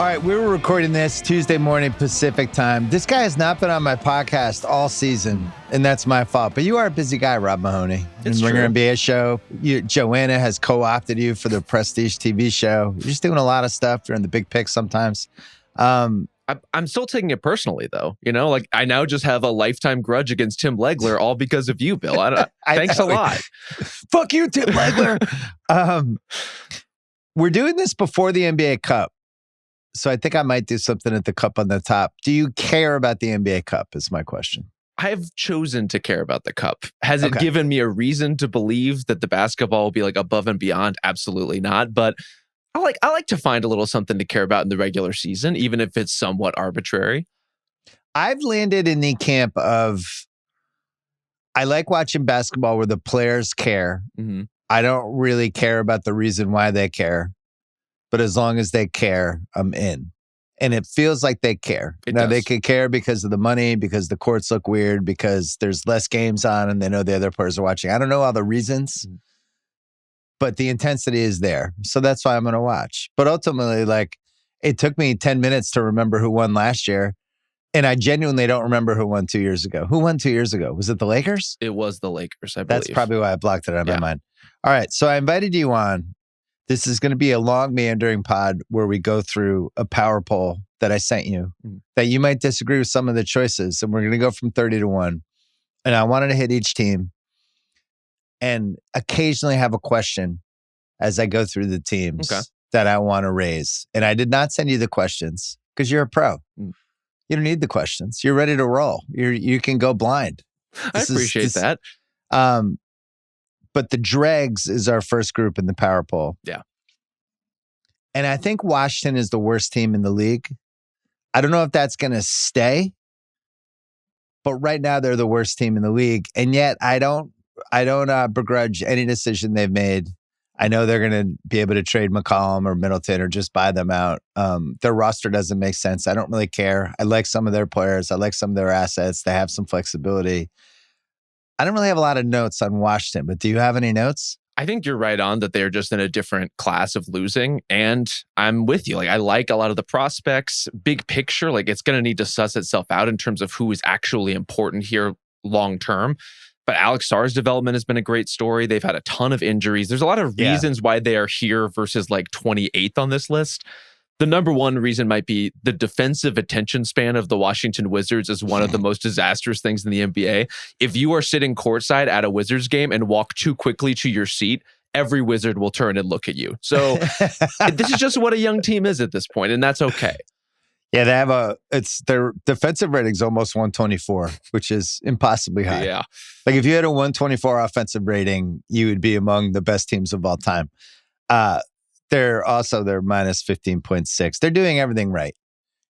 All right, we were recording this Tuesday morning Pacific time. This guy has not been on my podcast all season, and that's my fault. But you are a busy guy, Rob Mahoney. It's Ringer true. NBA show. Joanna has co-opted you for the Prestige TV show. You're just doing a lot of stuff during the big picks sometimes. I'm still taking it personally, though. You know, like I now just have a lifetime grudge against Tim Legler, all because of you, Bill. Thanks a lot. Fuck you, Tim Legler. We're doing this before the NBA Cup. So I think I might do something at the Cup on the top. Do you care about the NBA Cup is my question. I have chosen to care about the Cup. Has it given me a reason to believe that the basketball will be like above and beyond? Absolutely not. But I like to find a little something to care about in the regular season, even if it's somewhat arbitrary. I've landed in the camp of I like watching basketball where the players care. Mm-hmm. I don't really care about the reason why they care. But as long as they care, I'm in. And it feels like they care. They could care because of the money, because the courts look weird, because there's less games on and they know the other players are watching. I don't know all the reasons, but the intensity is there. So that's why I'm going to watch. But ultimately, like, it took me 10 minutes to remember who won last year. And I genuinely don't remember who won 2 years ago. Who won 2 years ago? Was it the Lakers? It was the Lakers, I believe. That's probably why I blocked it out of my mind. All right. So I invited you on. This is going to be a long meandering pod where we go through a power poll that I sent you that you might disagree with some of the choices. And we're going to go from 30 to 1. And I wanted to hit each team and occasionally have a question as I go through the teams that I want to raise. And I did not send you the questions because you're a pro. You don't need the questions. You're ready to roll. You can go blind. I appreciate that. But the dregs is our first group in the power poll. Yeah. And I think Washington is the worst team in the league. I don't know if that's going to stay, but right now they're the worst team in the league. And yet I don't begrudge any decision they've made. I know they're going to be able to trade McCollum or Middleton or just buy them out. Their roster doesn't make sense. I don't really care. I like some of their players. I like some of their assets. They have some flexibility. I don't really have a lot of notes on Washington, but do you have any notes? I think you're right on that they're just in a different class of losing. And I'm with you. Like, I like a lot of the prospects. Big picture, like it's going to need to suss itself out in terms of who is actually important here long term. But Alex Sarr's development has been a great story. They've had a ton of injuries. There's a lot of reasons why they are here versus like 28th on this list. The number one reason might be the defensive attention span of the Washington Wizards is one of the most disastrous things in the NBA. If you are sitting courtside at a Wizards game and walk too quickly to your seat, every Wizard will turn and look at you. So this is just what a young team is at this point, and that's okay. Yeah, they have their defensive rating's almost 124, which is impossibly high. Yeah. Like if you had a 124 offensive rating, you would be among the best teams of all time. They're minus 15.6. They're doing everything right.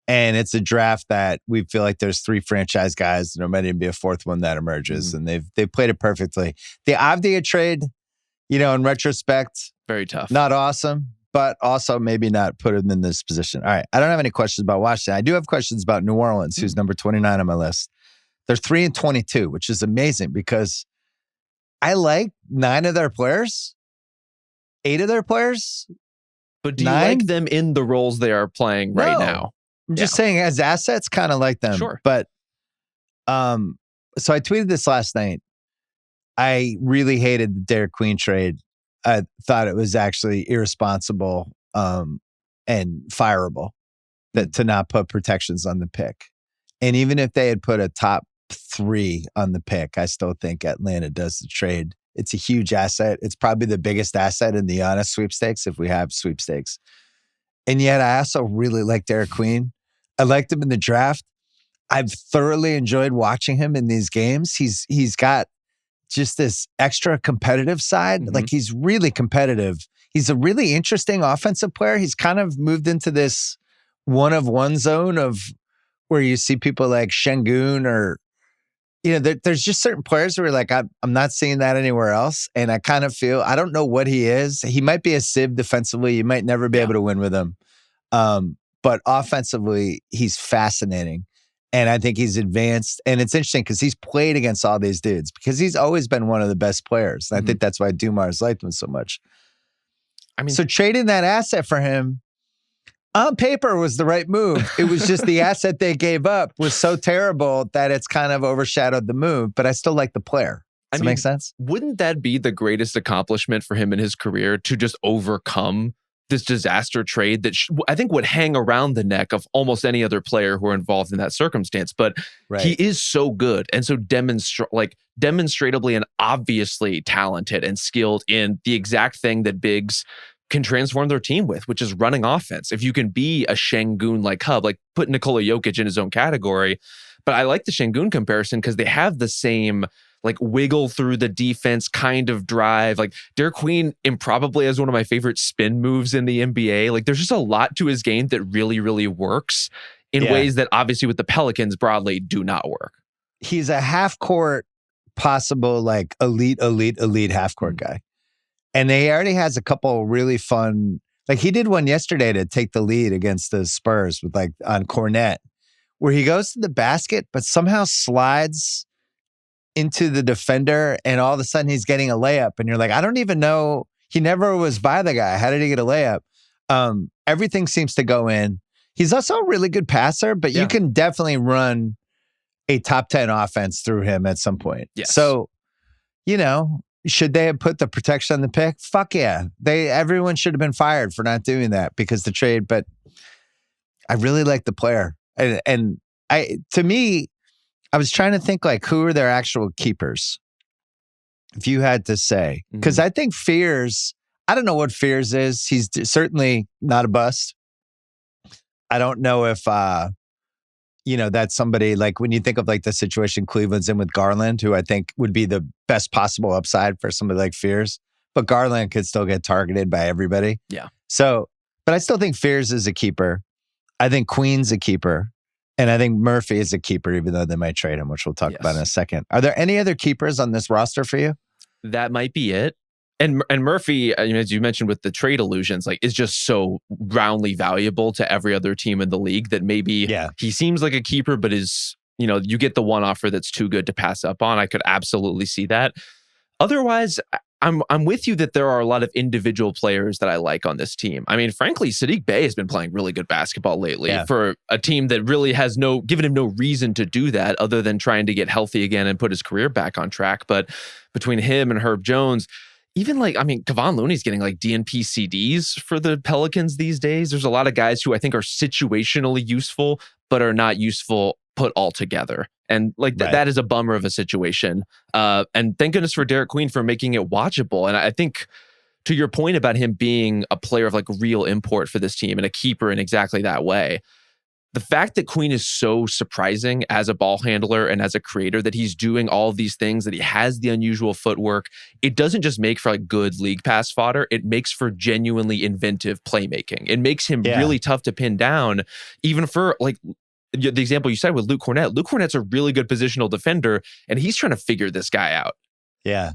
And it's a draft that we feel like there's 3 franchise guys and there might even be a 4th one that emerges. And they've played it perfectly. The Avdia trade, in retrospect, very tough. Not awesome, but also maybe not put him in this position. All right. I don't have any questions about Washington. I do have questions about New Orleans, who's number 29 on my list. They're 3-22, which is amazing because I like 9 of their players, 8 of their players. But do you like them in the roles they are playing right now? I'm just saying as assets, kind of like them. Sure. But so I tweeted this last night. I really hated the Derek Queen trade. I thought it was actually irresponsible and fireable to not put protections on the pick. And even if they had put a top 3 on the pick, I still think Atlanta does the trade. It's a huge asset. It's probably the biggest asset in the honest sweepstakes if we have sweepstakes. And yet I also really like Derek Queen. I liked him in the draft. I've thoroughly enjoyed watching him in these games. He's got just this extra competitive side. Like he's really competitive. He's a really interesting offensive player. He's kind of moved into this one-of-one zone of where you see people like Şengün or there's just certain players where like, I'm not seeing that anywhere else. And I kind of feel, I don't know what he is. He might be a sieve defensively. You might never be able to win with him. But offensively, he's fascinating. And I think he's advanced. And it's interesting because he's played against all these dudes because he's always been one of the best players. And I think that's why Dumars liked him so much. I mean, so trading that asset for him on paper was the right move. It was just the asset they gave up was so terrible that it's kind of overshadowed the move, but I still like the player. Does that make sense? Wouldn't that be the greatest accomplishment for him in his career, to just overcome this disaster trade that I think would hang around the neck of almost any other player who are involved in that circumstance? But he is so good and so demonstrably and obviously talented and skilled in the exact thing that bigs can transform their team with, which is running offense. If you can be a Şengün-like hub, like put Nikola Jokic in his own category. But I like the Şengün comparison because they have the same like wiggle through the defense kind of drive. Like Derek Queen improbably has one of my favorite spin moves in the NBA. Like there's just a lot to his game that really, really works in ways that obviously with the Pelicans broadly do not work. He's a half court possible like elite half court guy. And he already has a couple really fun, like he did one yesterday to take the lead against the Spurs with like on Cornet, where he goes to the basket, but somehow slides into the defender and all of a sudden he's getting a layup. And you're like, I don't even know. He never was by the guy. How did he get a layup? Everything seems to go in. He's also a really good passer, but you can definitely run a top 10 offense through him at some point. Yes. So, should they have put the protection on the pick? Fuck yeah. Everyone should have been fired for not doing that because the trade, but I really like the player. And to me, I was trying to think like who are their actual keepers? If you had to say, because I think Fears, I don't know what Fears is. He's certainly not a bust. I don't know if, that's somebody like when you think of like the situation Cleveland's in with Garland, who I think would be the best possible upside for somebody like Fears, but Garland could still get targeted by everybody. Yeah. So, but I still think Fears is a keeper. I think Queen's a keeper. And I think Murphy is a keeper, even though they might trade him, which we'll talk about in a second. Are there any other keepers on this roster for you? That might be it. And Murphy, as you mentioned with the trade illusions, like is just so roundly valuable to every other team in the league that maybe he seems like a keeper, but is, you get the one offer that's too good to pass up on. I could absolutely see that. Otherwise, I'm with you that there are a lot of individual players that I like on this team. I mean, frankly, Saddiq Bey has been playing really good basketball lately for a team that really has given him no reason to do that other than trying to get healthy again and put his career back on track. But between him and Herb Jones, even Kevon Looney's getting like DNP CDs for the Pelicans these days. There's a lot of guys who I think are situationally useful, but are not useful put all together. And that is a bummer of a situation. And thank goodness for Derek Queen for making it watchable. And I think to your point about him being a player of like real import for this team and a keeper in exactly that way, the fact that Queen is so surprising as a ball handler and as a creator, that he's doing all of these things, that he has the unusual footwork, it doesn't just make for like good league pass fodder. It makes for genuinely inventive playmaking. It makes him really tough to pin down, even for like the example you said with Luke Kornet. Luke Kornet's a really good positional defender, and he's trying to figure this guy out. Yeah.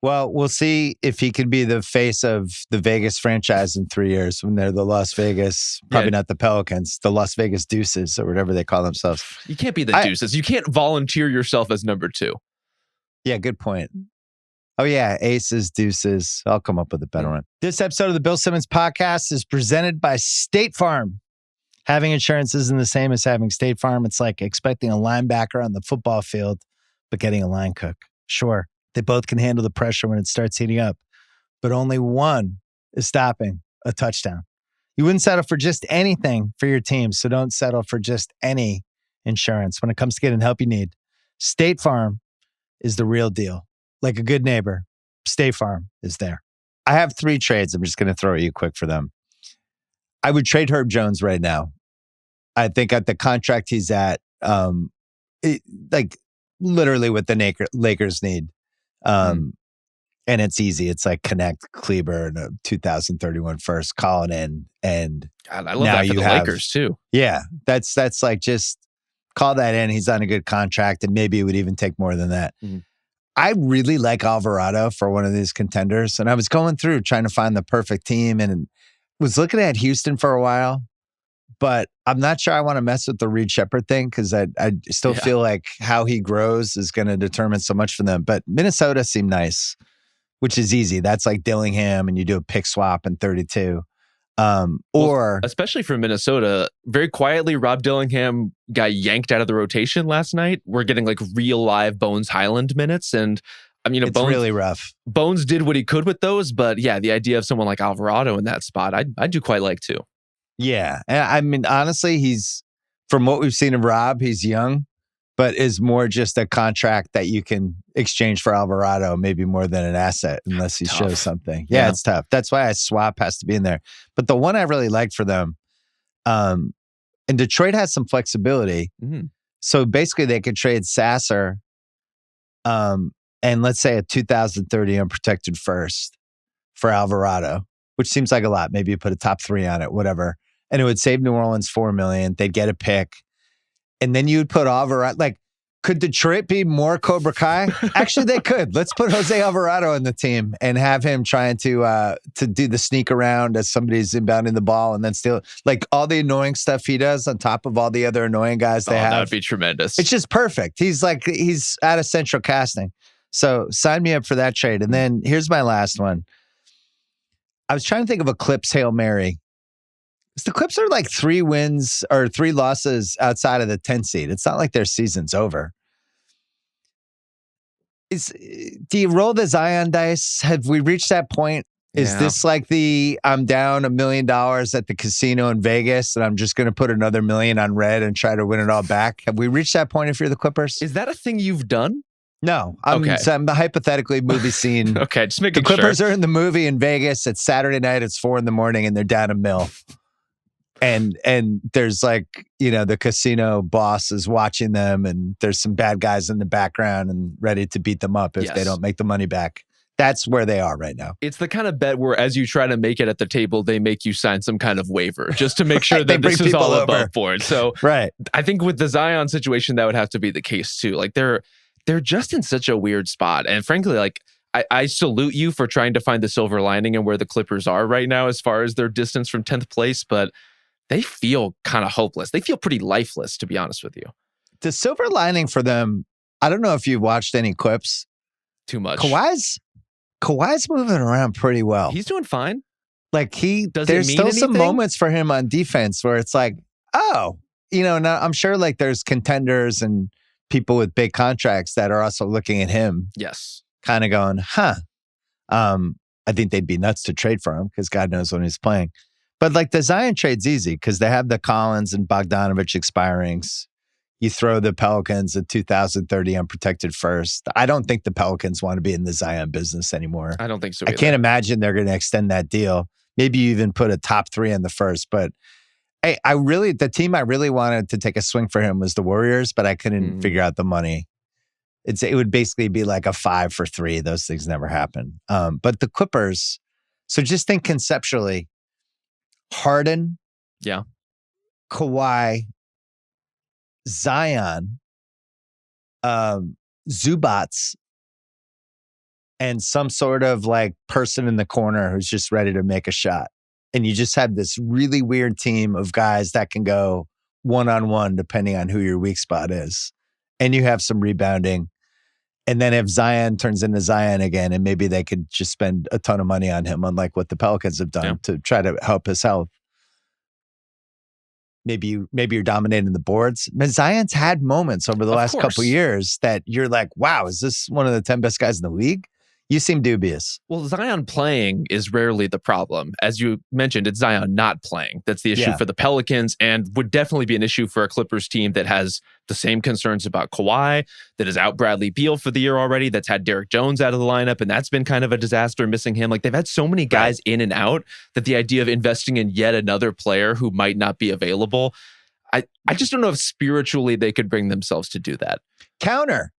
Well, we'll see if he can be the face of the Vegas franchise in 3 years when they're the Las Vegas, probably not the Pelicans, the Las Vegas Deuces or whatever they call themselves. You can't be the Deuces. You can't volunteer yourself as number 2. Yeah, good point. Oh, yeah. Aces, Deuces. I'll come up with a better one. This episode of the Bill Simmons podcast is presented by State Farm. Having insurance isn't the same as having State Farm. It's like expecting a linebacker on the football field, but getting a line cook. Sure, they both can handle the pressure when it starts heating up, but only one is stopping a touchdown. You wouldn't settle for just anything for your team, so don't settle for just any insurance. When it comes to getting the help you need, State Farm is the real deal. Like a good neighbor, State Farm is there. I have 3 trades. I'm just going to throw at you quick for them. I would trade Herb Jones right now. I think at the contract he's at, literally what the Lakers need. And it's easy. It's like connect Kleber and a 2031 first, call it in. And God, I love that for the Lakers too. Yeah. That's like just call that in. He's on a good contract and maybe it would even take more than that. I really like Alvarado for one of these contenders. And I was going through trying to find the perfect team and was looking at Houston for a while, but I'm not sure I want to mess with the Reed Shepherd thing because I still feel like how he grows is going to determine so much for them. But Minnesota seemed nice, which is easy. That's like Dillingham and you do a pick swap in 32. Or especially for Minnesota, very quietly, Rob Dillingham got yanked out of the rotation last night. We're getting like real live Bones Highland minutes. And I mean, it's really rough. Bones did what he could with those. But yeah, the idea of someone like Alvarado in that spot, I do quite like too. Yeah. I mean, honestly, from what we've seen of Rob, he's young, but is more just a contract that you can exchange for Alvarado, maybe more than an asset, unless he shows something. Yeah, it's tough. That's why a swap has to be in there. But the one I really liked for them, and Detroit has some flexibility. Mm-hmm. So basically they could trade Sasser, and let's say a 2030 unprotected first for Alvarado, which seems like a lot. Maybe you put a top 3 on it, whatever. And it would save New Orleans $4 million. They'd get a pick. And then you'd put Alvarado. Like, could Detroit be more Cobra Kai? Actually, they could. Let's put Jose Alvarado in the team and have him trying to do the sneak around as somebody's inbounding the ball and then steal, like, all the annoying stuff he does on top of all the other annoying guys they have. That would be tremendous. It's just perfect. He's out of central casting. So sign me up for that trade. And then here's my last one. I was trying to think of a Clips Hail Mary. The Clips are like 3 wins or 3 losses outside of the 10 seed. It's not like their season's over. Do you roll the Zion dice? Have we reached that point? Is this like I'm down $1 million at the casino in Vegas and I'm just going to put another $1 million on red and try to win it all back? Have we reached that point if you're the Clippers? Is that a thing you've done? No. I'm hypothetically movie scene. Okay, just making sure. The Clippers are in the movie in Vegas. It's Saturday night. It's 4 a.m. and they're down $1 million. And there's like, the casino boss is watching them and there's some bad guys in the background and ready to beat them up if they don't make the money back. That's where they are right now. It's the kind of bet where as you try to make it at the table, they make you sign some kind of waiver just to make sure that this is all above board. So right. I think with the Zion situation, that would have to be the case too. Like they're just in such a weird spot. And frankly, like I salute you for trying to find the silver lining and where the Clippers are right now as far as their distance from 10th place. But they feel kind of hopeless. They feel pretty lifeless, to be honest with you. The silver lining for them, I don't know if you've watched any clips. Too much. Kawhi's moving around pretty well. He's doing fine. Like there's still some moments for him on defense where it's like, now I'm sure like there's contenders and people with big contracts that are also looking at him. Yes. Kind of going, I think they'd be nuts to trade for him because God knows when he's playing. But like the Zion trade's easy because they have the Collins and Bogdanovich expirings. You throw the Pelicans a 2030 unprotected first. I don't think the Pelicans want to be in the Zion business anymore. I don't think so either. I can't imagine they're going to extend that deal. Maybe you even put a top 3 in the first. But hey, the team I really wanted to take a swing for him was the Warriors, but I couldn't figure out the money. It would basically be like a 5 for 3. Those things never happen. But the Clippers, so just think conceptually, Harden, Kawhi, Zion, Zubats, and some sort of like person in the corner who's just ready to make a shot. And you just have this really weird team of guys that can go one-on-one depending on who your weak spot is. And you have some rebounding. And then if Zion turns into Zion again, and maybe they could just spend a ton of money on him, unlike what the Pelicans have done to try to help his health. Maybe you're dominating the boards. But Zion's had moments over the last couple of years that you're like, wow, is this one of the 10 best guys in the league? You seem dubious. Well, Zion playing is rarely the problem. As you mentioned, it's Zion not playing. That's the issue for the Pelicans and would definitely be an issue for a Clippers team that has the same concerns about Kawhi, that is out Bradley Beal for the year already, that's had Derek Jones out of the lineup, and that's been kind of a disaster missing him. Like they've had so many guys in and out that the idea of investing in yet another player who might not be available, I just don't know if spiritually they could bring themselves to do that. Counter.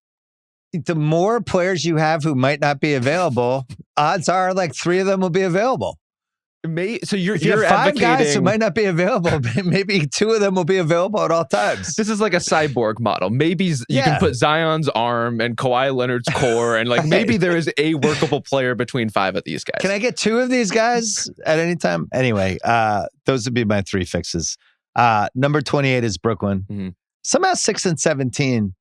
The more players you have who might not be available, odds are like 3 of them will be available. So you're 5 guys who might not be available, maybe 2 of them will be available at all times. This is like a cyborg model. Maybe you can put Zion's arm and Kawhi Leonard's core, and like maybe there is a workable player between 5 of these guys. Can I get 2 of these guys at any time? Anyway, those would be my 3 fixes. Number 28 is Brooklyn. Mm-hmm. Somehow 6 and 17.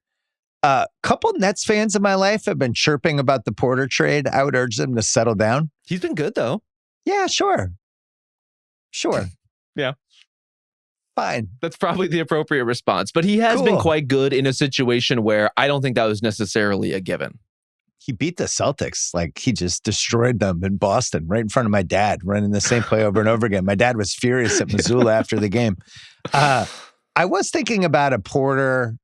Couple Nets fans in my life have been chirping about the Porter trade. I would urge them to settle down. He's been good though. Yeah, sure. Sure. Yeah. Fine. That's probably the appropriate response. But he has been quite good in a situation where I don't think that was necessarily a given. He beat the Celtics. Like, he just destroyed them in Boston right in front of my dad, running the same play over and over again. My dad was furious at Missoula after the game. I was thinking about a Porter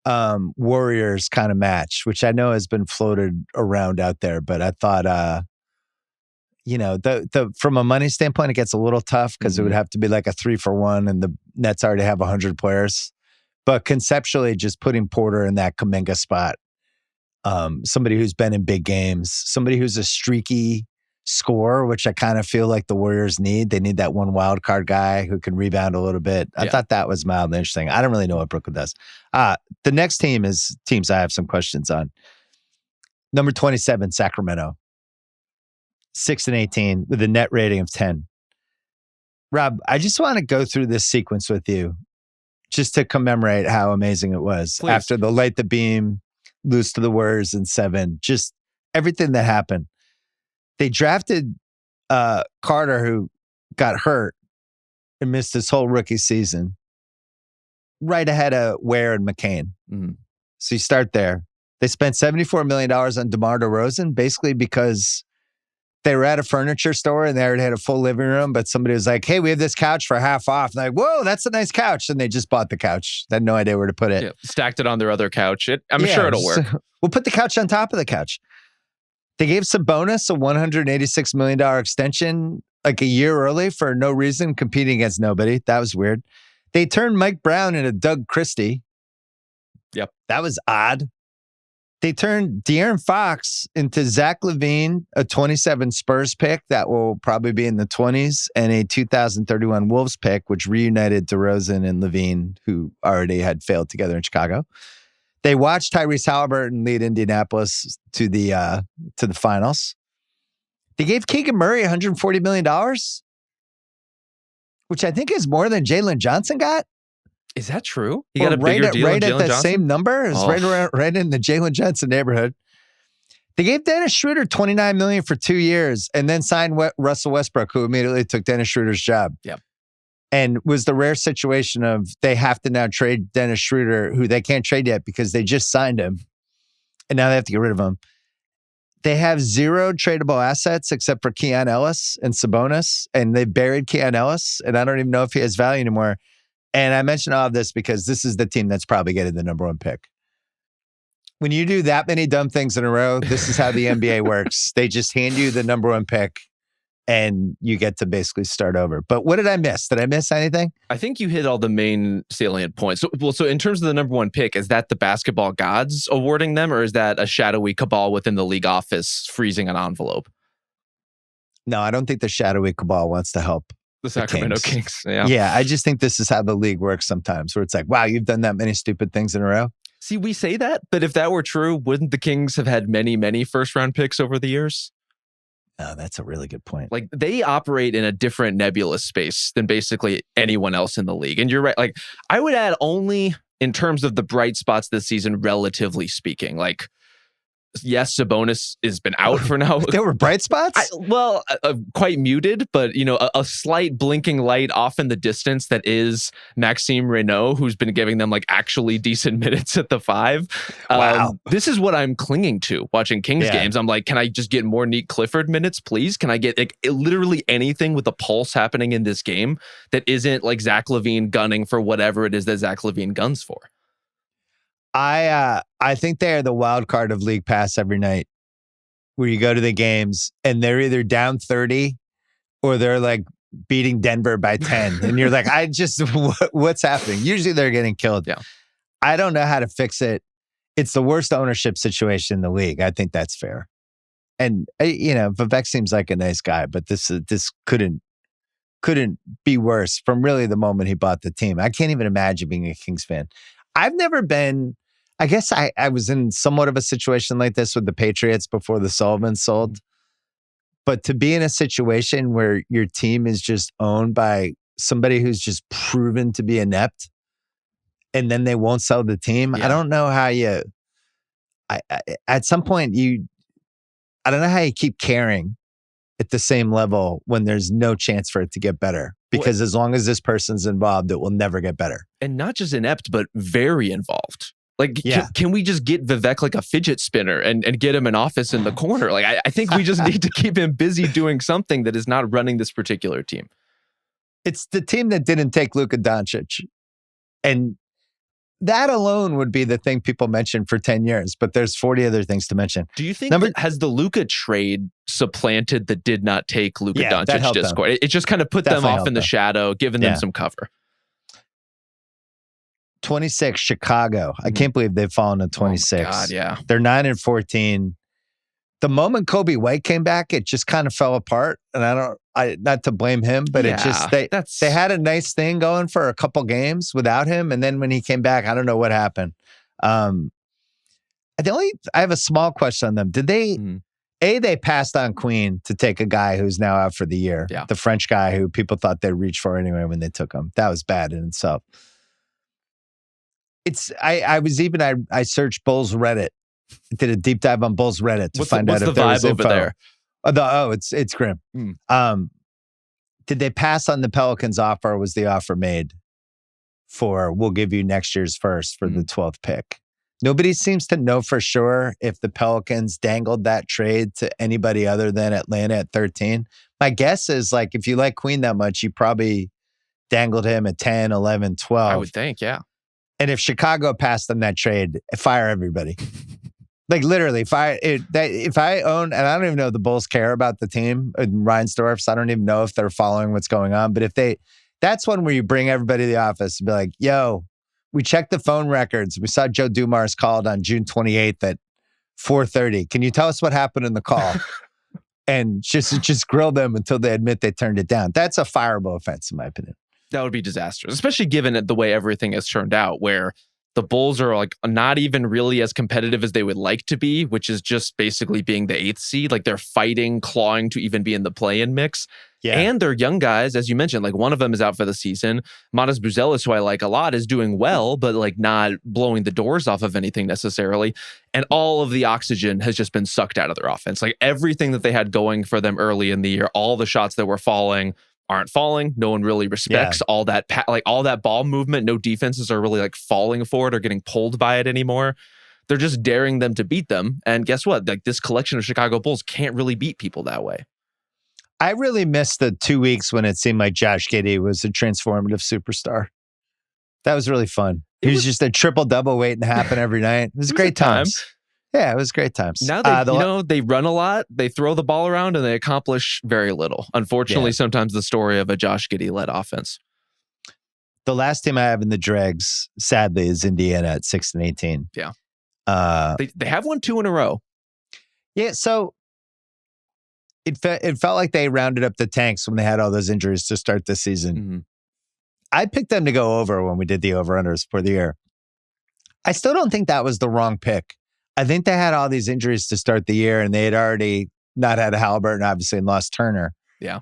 Warriors kind of match, which I know has been floated around out there, but I thought, the from a money standpoint, it gets a little tough because it would have to be like a 3-for-1, and the Nets already have 100 players. But conceptually, just putting Porter in that Kuminga spot, somebody who's been in big games, somebody who's a streaky scorer, which I kind of feel like the Warriors need. They need that one wild card guy who can rebound a little bit. I thought that was mildly interesting. I don't really know what Brooklyn does. The next team is teams I have some questions on. Number 27, Sacramento. 6-18 with a net rating of 10. Rob, I just want to go through this sequence with you just to commemorate how amazing it was. Please. After the light the beam, lose to the Warriors in 7, just everything that happened. They drafted Carter, who got hurt and missed his whole rookie season, right ahead of Ware and McCain. So you start there. They spent $74 million on DeMar DeRozan, basically because they were at a furniture store and they already had a full living room, but somebody was like, hey, we have this couch for half off. And they're like, whoa, that's a nice couch. And they just bought the couch. They had no idea where to put it. Yeah, stacked it on their other couch. I'm sure it'll work. We'll put the couch on top of the couch. They gave Sabonis a $186 million extension like a year early for no reason, competing against nobody. That was weird. They turned Mike Brown into Doug Christie. Yep. That was odd. They turned De'Aaron Fox into Zach LaVine, a 27 Spurs pick that will probably be in the 20s, and a 2031 Wolves pick, which reunited DeRozan and LaVine, who already had failed together in Chicago. They watched Tyrese Halliburton lead Indianapolis to the finals. They gave Keegan Murray $140 million, which I think is more than Jalen Johnson got. Is that true? He got a bigger deal right than at Jalen the Johnson? same number. It was right in the Jalen Johnson neighborhood. They gave Dennis Schroeder $29 million for 2 years and then signed Russell Westbrook, who immediately took Dennis Schroeder's job. Yep. And was the rare situation of they have to now trade Dennis Schroeder, who they can't trade yet because they just signed him. And now they have to get rid of him. They have 0 tradable assets except for Keon Ellis and Sabonis. And they buried Keon Ellis. And I don't even know if he has value anymore. And I mention all of this because this is the team that's probably getting the number 1 pick. When you do that many dumb things in a row, this is how the NBA works. They just hand you the number 1 pick and you get to basically start over. But what did I miss? Did I miss anything? I think you hit all the main salient points. So in terms of the number 1 pick, is that the basketball gods awarding them, or is that a shadowy cabal within the league office freezing an envelope? No, I don't think the shadowy cabal wants to help the Sacramento Kings. Yeah, I just think this is how the league works sometimes, where it's like, wow, you've done that many stupid things in a row. See, we say that, but if that were true, wouldn't the Kings have had many, many first-round picks over the years? Oh, that's a really good point. Like, they operate in a different nebulous space than basically anyone else in the league. And you're right. Like, I would add only in terms of the bright spots this season, relatively speaking. Like, yes, Sabonis has been out for now. There were bright spots? Quite muted, but a slight blinking light off in the distance that is Maxime Reynaud, who's been giving them like actually decent minutes at the 5. Wow. This is what I'm clinging to watching Kings games. I'm like, can I just get more Neat Clifford minutes, please? Can I get like literally anything with a pulse happening in this game that isn't like Zach LaVine gunning for whatever it is that Zach LaVine guns for? I think they are the wild card of League Pass every night, where you go to the games and they're either down 30 or they're like beating Denver by 10. And you're like, what's happening? Usually they're getting killed. Yeah. I don't know how to fix it. It's the worst ownership situation in the league. I think that's fair. And, Vivek seems like a nice guy, but this couldn't be worse from really the moment he bought the team. I can't even imagine being a Kings fan. I've never been, I guess I was in somewhat of a situation like this with the Patriots before the Sullivans sold. But to be in a situation where your team is just owned by somebody who's just proven to be inept and then they won't sell the team, I don't know how at some point I don't know how you keep caring at the same level when there's no chance for it to get better. because as long as this person's involved, it will never get better. And not just inept, but very involved. Like, can we just get Vivek like a fidget spinner and get him an office in the corner? Like, I think we just need to keep him busy doing something that is not running this particular team. It's the team that didn't take Luka Doncic. And that alone would be the thing people mention for 10 years, but there's 40 other things to mention. Do you think has the Luka trade supplanted the did not take Luka Doncic discourse? It just kind of put them off in the shadow, giving them some cover. 26 Chicago. I can't believe they've fallen to 26. Oh my God, yeah. They're 9-14. The moment Kobe White came back, it just kind of fell apart. And not to blame him, but it just they had a nice thing going for a couple games without him. And then when he came back, I don't know what happened. I have a small question on them. Did they they passed on Queen to take a guy who's now out for the year. Yeah. The French guy who people thought they'd reach for anyway when they took him. That was bad in itself. I searched Bulls Reddit. Did a deep dive on Bulls Reddit to find out if there was info. There? It's grim. Did they pass on the Pelicans offer, or was the offer made for we'll give you next year's first for the 12th pick? Nobody seems to know for sure if the Pelicans dangled that trade to anybody other than Atlanta at 13. My guess is like if you like Queen that much, you probably dangled him at 10, 11, 12. I would think, yeah. And if Chicago passed on that trade, fire everybody. Like literally, if I own, and I don't even know if the Bulls care about the team in Reinsdorf, so I don't even know if they're following what's going on. But that's one where you bring everybody to the office and be like, yo, we checked the phone records. We saw Joe Dumars called on June 28th at 4:30. Can you tell us what happened in the call? And just grill them until they admit they turned it down. That's a fireable offense, in my opinion. That would be disastrous, especially given the way everything has turned out, where the Bulls are like not even really as competitive as they would like to be, which is just basically being the 8th seed. Like they're fighting, clawing to even be in the play-in mix. Yeah. And they're young guys, as you mentioned, like one of them is out for the season. Matas Buzelis, who I like a lot, is doing well, but like not blowing the doors off of anything necessarily. And all of the oxygen has just been sucked out of their offense. Like everything that they had going for them early in the year, all the shots that were falling aren't falling. No one really respects all that all that ball movement. No defenses are really like falling for it or getting pulled by it anymore. They're just daring them to beat them. And guess what? Like this collection of Chicago Bulls can't really beat people that way. I really missed the 2 weeks when it seemed like Josh Giddey was a transformative superstar. That was really fun. He was just a triple-double waiting to happen every night. It was great times. Yeah, it was great times. Now they run a lot, they throw the ball around, and they accomplish very little. Unfortunately, sometimes the story of a Josh Giddey-led offense. The last team I have in the dregs, sadly, is Indiana at 6-18. Yeah. They have won 2 in a row. Yeah, so it felt like they rounded up the tanks when they had all those injuries to start the season. Mm-hmm. I picked them to go over when we did the over-unders for the year. I still don't think that was the wrong pick. I think they had all these injuries to start the year, and they had already not had a Halliburton, obviously, and lost Turner. Yeah.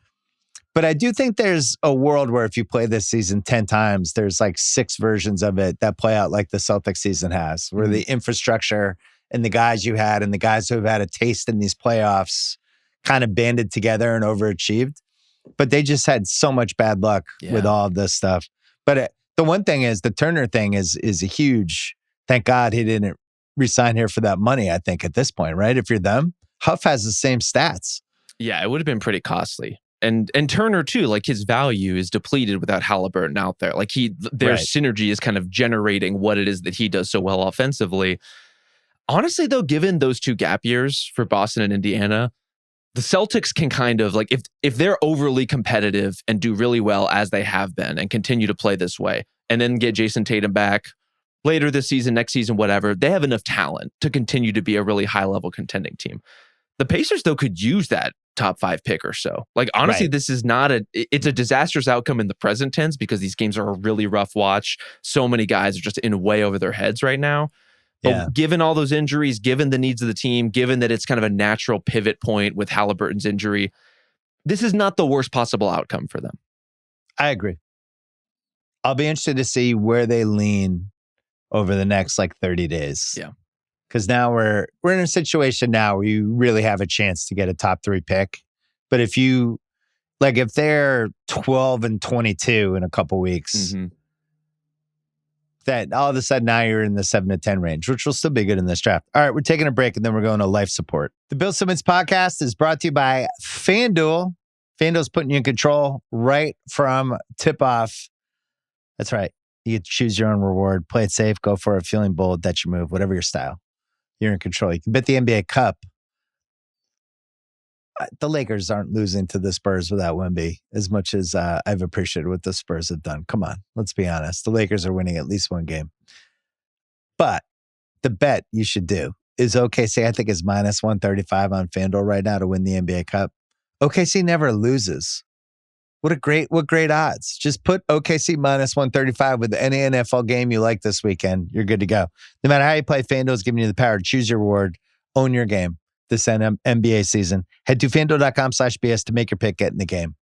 But I do think there's a world where if you play this season 10 times, there's like 6 versions of it that play out like the Celtics season has, where the infrastructure and the guys you had and the guys who have had a taste in these playoffs kind of banded together and overachieved. But they just had so much bad luck with all of this stuff. But the one thing is the Turner thing is a huge, thank God he didn't resign here for that money, I think, at this point, right? If you're them, Huff has the same stats. Yeah, it would have been pretty costly. And Turner, too, like his value is depleted without Halliburton out there. Like their synergy is kind of generating what it is that he does so well offensively. Honestly, though, given those 2 gap years for Boston and Indiana, the Celtics can kind of like, if they're overly competitive and do really well as they have been and continue to play this way, and then get Jason Tatum back later this season, next season, whatever, they have enough talent to continue to be a really high-level contending team. The Pacers, though, could use that top 5 pick or so. Like, honestly, this is not it's a disastrous outcome in the present tense because these games are a really rough watch. So many guys are just in way over their heads right now. But given all those injuries, given the needs of the team, given that it's kind of a natural pivot point with Halliburton's injury, this is not the worst possible outcome for them. I agree. I'll be interested to see where they lean over the next 30 days. Yeah. Because now we're in a situation now where you really have a chance to get a top 3 pick. But if you Like if they're 12-22 in a couple weeks, that all of a sudden now you're in the 7 to 10 range, which will still be good in this draft. All right, we're taking a break and then we're going to life support. The Bill Simmons podcast is brought to you by FanDuel. FanDuel's putting you in control right from tip-off. That's right. You get to choose your own reward. Play it safe. Go for it. Feeling bold. That's your move. Whatever your style. You're in control. You can bet the NBA Cup. The Lakers aren't losing to the Spurs without Wemby as much as I've appreciated what the Spurs have done. Come on. Let's be honest. The Lakers are winning at least one game. But the bet you should do is OKC, I think, is minus 135 on FanDuel right now to win the NBA Cup. OKC never loses. What great odds. Just put OKC minus 135 with any NFL game you like this weekend. You're good to go. No matter how you play, FanDuel is giving you the power to choose your reward, own your game this NBA season. Head to FanDuel.com/BS to make your pick, get in the game,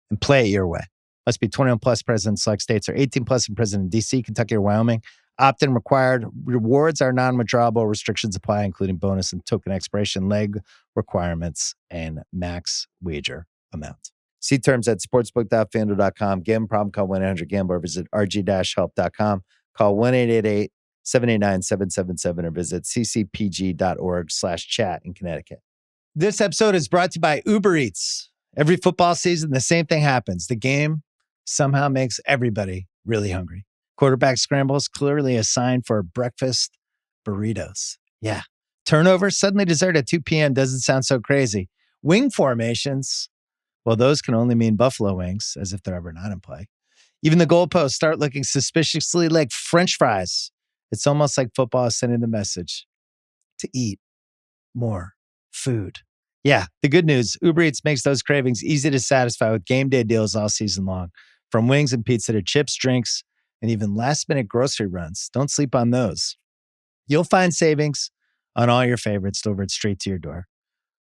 and play it your way. Must be 21 plus, present in select states, or 18 plus and present in D.C., Kentucky, or Wyoming. Opt-in required. Rewards are non-withdrawable. Restrictions apply, including bonus and token expiration, leg requirements, and max wager amount. See terms at sportsbook.fanduel.com. Gambling problem, call 1-800-GAMBLER. Visit rg-help.com. Call 1-888-789-777 or visit ccpg.org/chat in Connecticut. This episode is brought to you by Uber Eats. Every football season, the same thing happens. The game somehow makes everybody really hungry. Quarterback scrambles, clearly a sign for breakfast burritos. Yeah. Turnovers, suddenly dessert at 2 p.m. doesn't sound so crazy. Wing formations, well, those can only mean buffalo wings, as if they're ever not in play. Even the goalposts start looking suspiciously like French fries. It's almost like football is sending the message to eat more food. Yeah, the good news, Uber Eats makes those cravings easy to satisfy with Gameday Deals all season long. From wings and pizza to chips, drinks, and even last-minute grocery runs. Don't sleep on those. You'll find savings on all your favorites delivered straight to your door.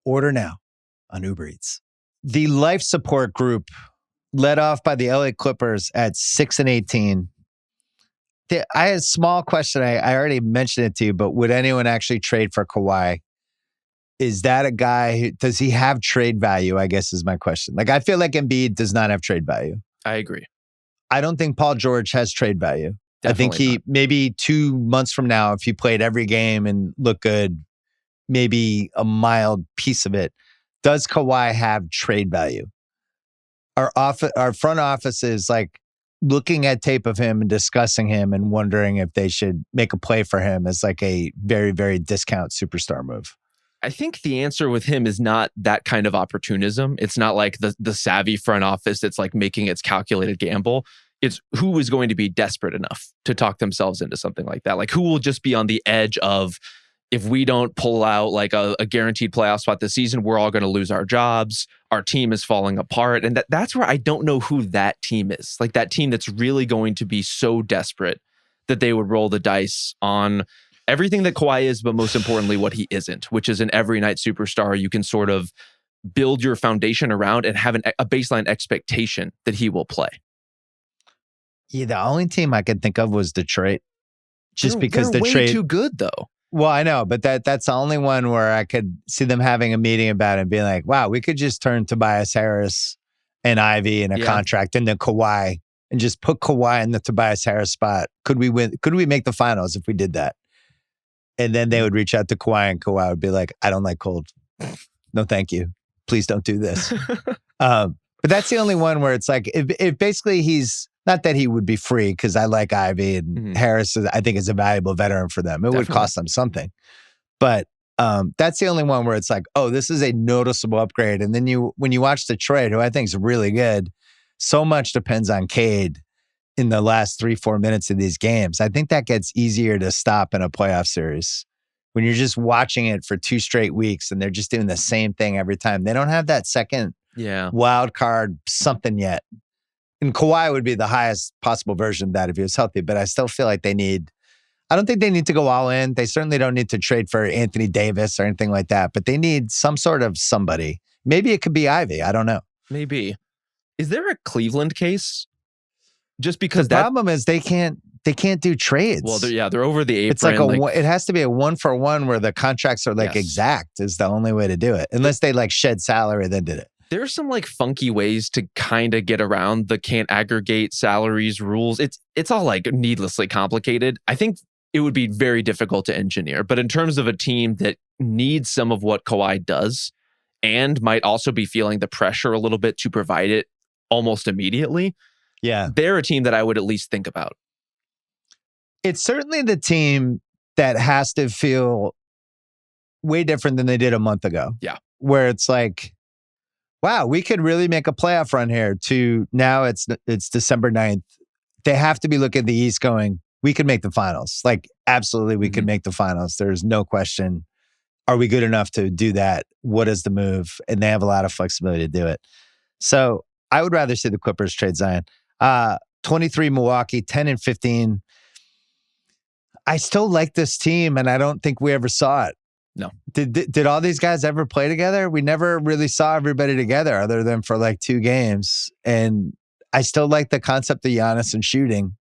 Order now on Uber Eats. The life support group led off by the LA Clippers at 6-18. I had a small question. I already mentioned it to you, but would anyone actually trade for Kawhi? Is that a guy does he have trade value? I guess is my question. Like, I feel like Embiid does not have trade value. I agree. I don't think Paul George has trade value. Definitely I think maybe 2 months from now, if he played every game and looked good, maybe a mild piece of it. Does Kawhi have trade value? Our front office is like looking at tape of him and discussing him and wondering if they should make a play for him as like a very, very discount superstar move. I think the answer with him is not that kind of opportunism. It's not like the savvy front office that's like making its calculated gamble. It's who is going to be desperate enough to talk themselves into something like that. Like who will just be on the edge of, if we don't pull out like a guaranteed playoff spot this season, we're all going to lose our jobs. Our team is falling apart. And that's where I don't know who that team is. Like that team that's really going to be so desperate that they would roll the dice on everything that Kawhi is, but most importantly, what he isn't, which is an every night superstar you can sort of build your foundation around and have a baseline expectation that he will play. Yeah, the only team I could think of was Detroit. Because they're the way trade too good though. Well, I know, but that's the only one where I could see them having a meeting about it and being like, wow, we could just turn Tobias Harris and Ivy in a contract into Kawhi and just put Kawhi in the Tobias Harris spot. Could we win? Could we make the finals if we did that? And then they would reach out to Kawhi and Kawhi would be like, I don't like cold. No, thank you. Please don't do this. But that's the only one where it's like, if basically he's, not that he would be free because I like Ivy and Harris, I think is a valuable veteran for them. It would cost them something. But that's the only one where it's like, oh, this is a noticeable upgrade. And then when you watch Detroit, who I think is really good, so much depends on Cade in the last 3-4 minutes of these games. I think that gets easier to stop in a playoff series. When you're just watching it for 2 straight weeks and they're just doing the same thing every time. They don't have that second wild card something yet. And Kawhi would be the highest possible version of that if he was healthy. But I still feel like I don't think they need to go all in. They certainly don't need to trade for Anthony Davis or anything like that. But they need some sort of somebody. Maybe it could be Ivy. I don't know. Maybe. Is there a Cleveland case? Just because the problem is they can't do trades. Well, they're over the apron. It's like it has to be a 1-for-1 where the contracts are like exact is the only way to do it. Unless they like shed salary, then did it. There's some like funky ways to kind of get around the can't aggregate salaries rules. It's all like needlessly complicated. I think it would be very difficult to engineer. But in terms of a team that needs some of what Kawhi does and might also be feeling the pressure a little bit to provide it almost immediately, they're a team that I would at least think about. It's certainly the team that has to feel way different than they did a month ago. Yeah. Where it's like, wow, we could really make a playoff run here, to now it's December 9th. They have to be looking at the East going, we could make the finals. Like, absolutely, we could make the finals. There's no question. Are we good enough to do that? What is the move? And they have a lot of flexibility to do it. So I would rather see the Clippers trade Zion. 23 Milwaukee, 10-15. I still like this team, and I don't think we ever saw it. No. Did all these guys ever play together? We never really saw everybody together other than for like 2 games. And I still like the concept of Giannis and shooting.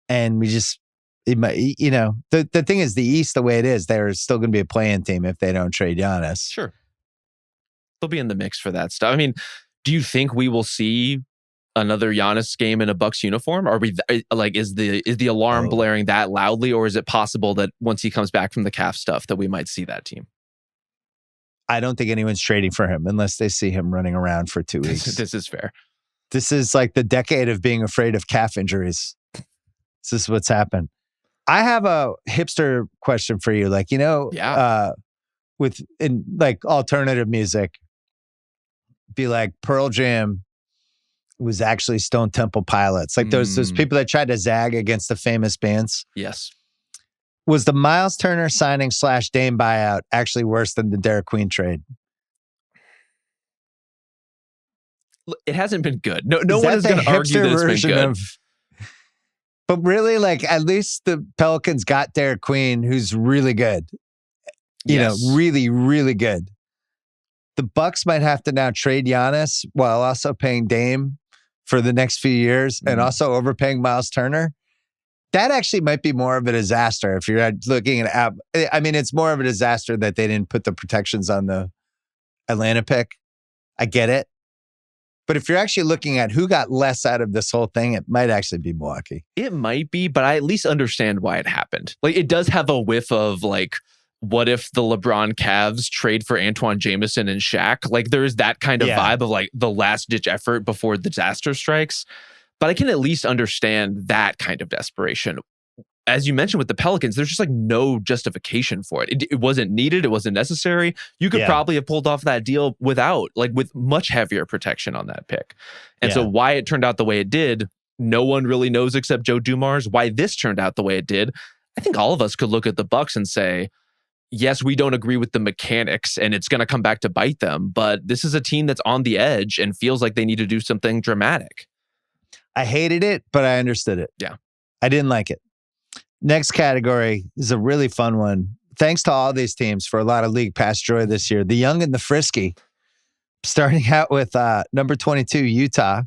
And we just, the thing is, the East, the way it is, they're still going to be a play-in team if they don't trade Giannis. Sure. They'll be in the mix for that stuff. I mean, do you think we will see another Giannis game in a Bucks uniform? Are we like, is the alarm blaring that loudly, or is it possible that once he comes back from the calf stuff that we might see that team? I don't think anyone's trading for him unless they see him running around for 2 weeks. This is fair. This is like the decade of being afraid of calf injuries. This is what's happened. I have a hipster question for you. Like, with like alternative music, be like Pearl Jam was actually Stone Temple Pilots. Like those people that tried to zag against the famous bands. Yes. Was the Miles Turner signing / Dame buyout actually worse than the Derek Queen trade? It hasn't been good. No one is going to argue that it's been good. But really, like, at least the Pelicans got Derek Queen, who's really good. Really, really good. The Bucks might have to now trade Giannis while also paying Dame for the next few years and also overpaying Miles Turner. That actually might be more of a disaster if you're looking at. I mean, it's more of a disaster that they didn't put the protections on the Atlanta pick. I get it. But if you're actually looking at who got less out of this whole thing, it might actually be Milwaukee. It might be, but I at least understand why it happened. Like, it does have a whiff of like, what if the LeBron Cavs trade for Antoine Jameson and Shaq? Like, there is that kind of vibe of like the last ditch effort before disaster strikes. But I can at least understand that kind of desperation. As you mentioned with the Pelicans, there's just like no justification for it. It wasn't needed. It wasn't necessary. You could probably have pulled off that deal with much heavier protection on that pick. And so why it turned out the way it did, no one really knows except Joe Dumars. Why this turned out the way it did, I think all of us could look at the Bucks and say, yes, we don't agree with the mechanics and it's going to come back to bite them, but this is a team that's on the edge and feels like they need to do something dramatic. I hated it, but I understood it. Yeah. I didn't like it. Next category is a really fun one. Thanks to all these teams for a lot of league pass joy this year. The young and the frisky. Starting out with number 22, Utah.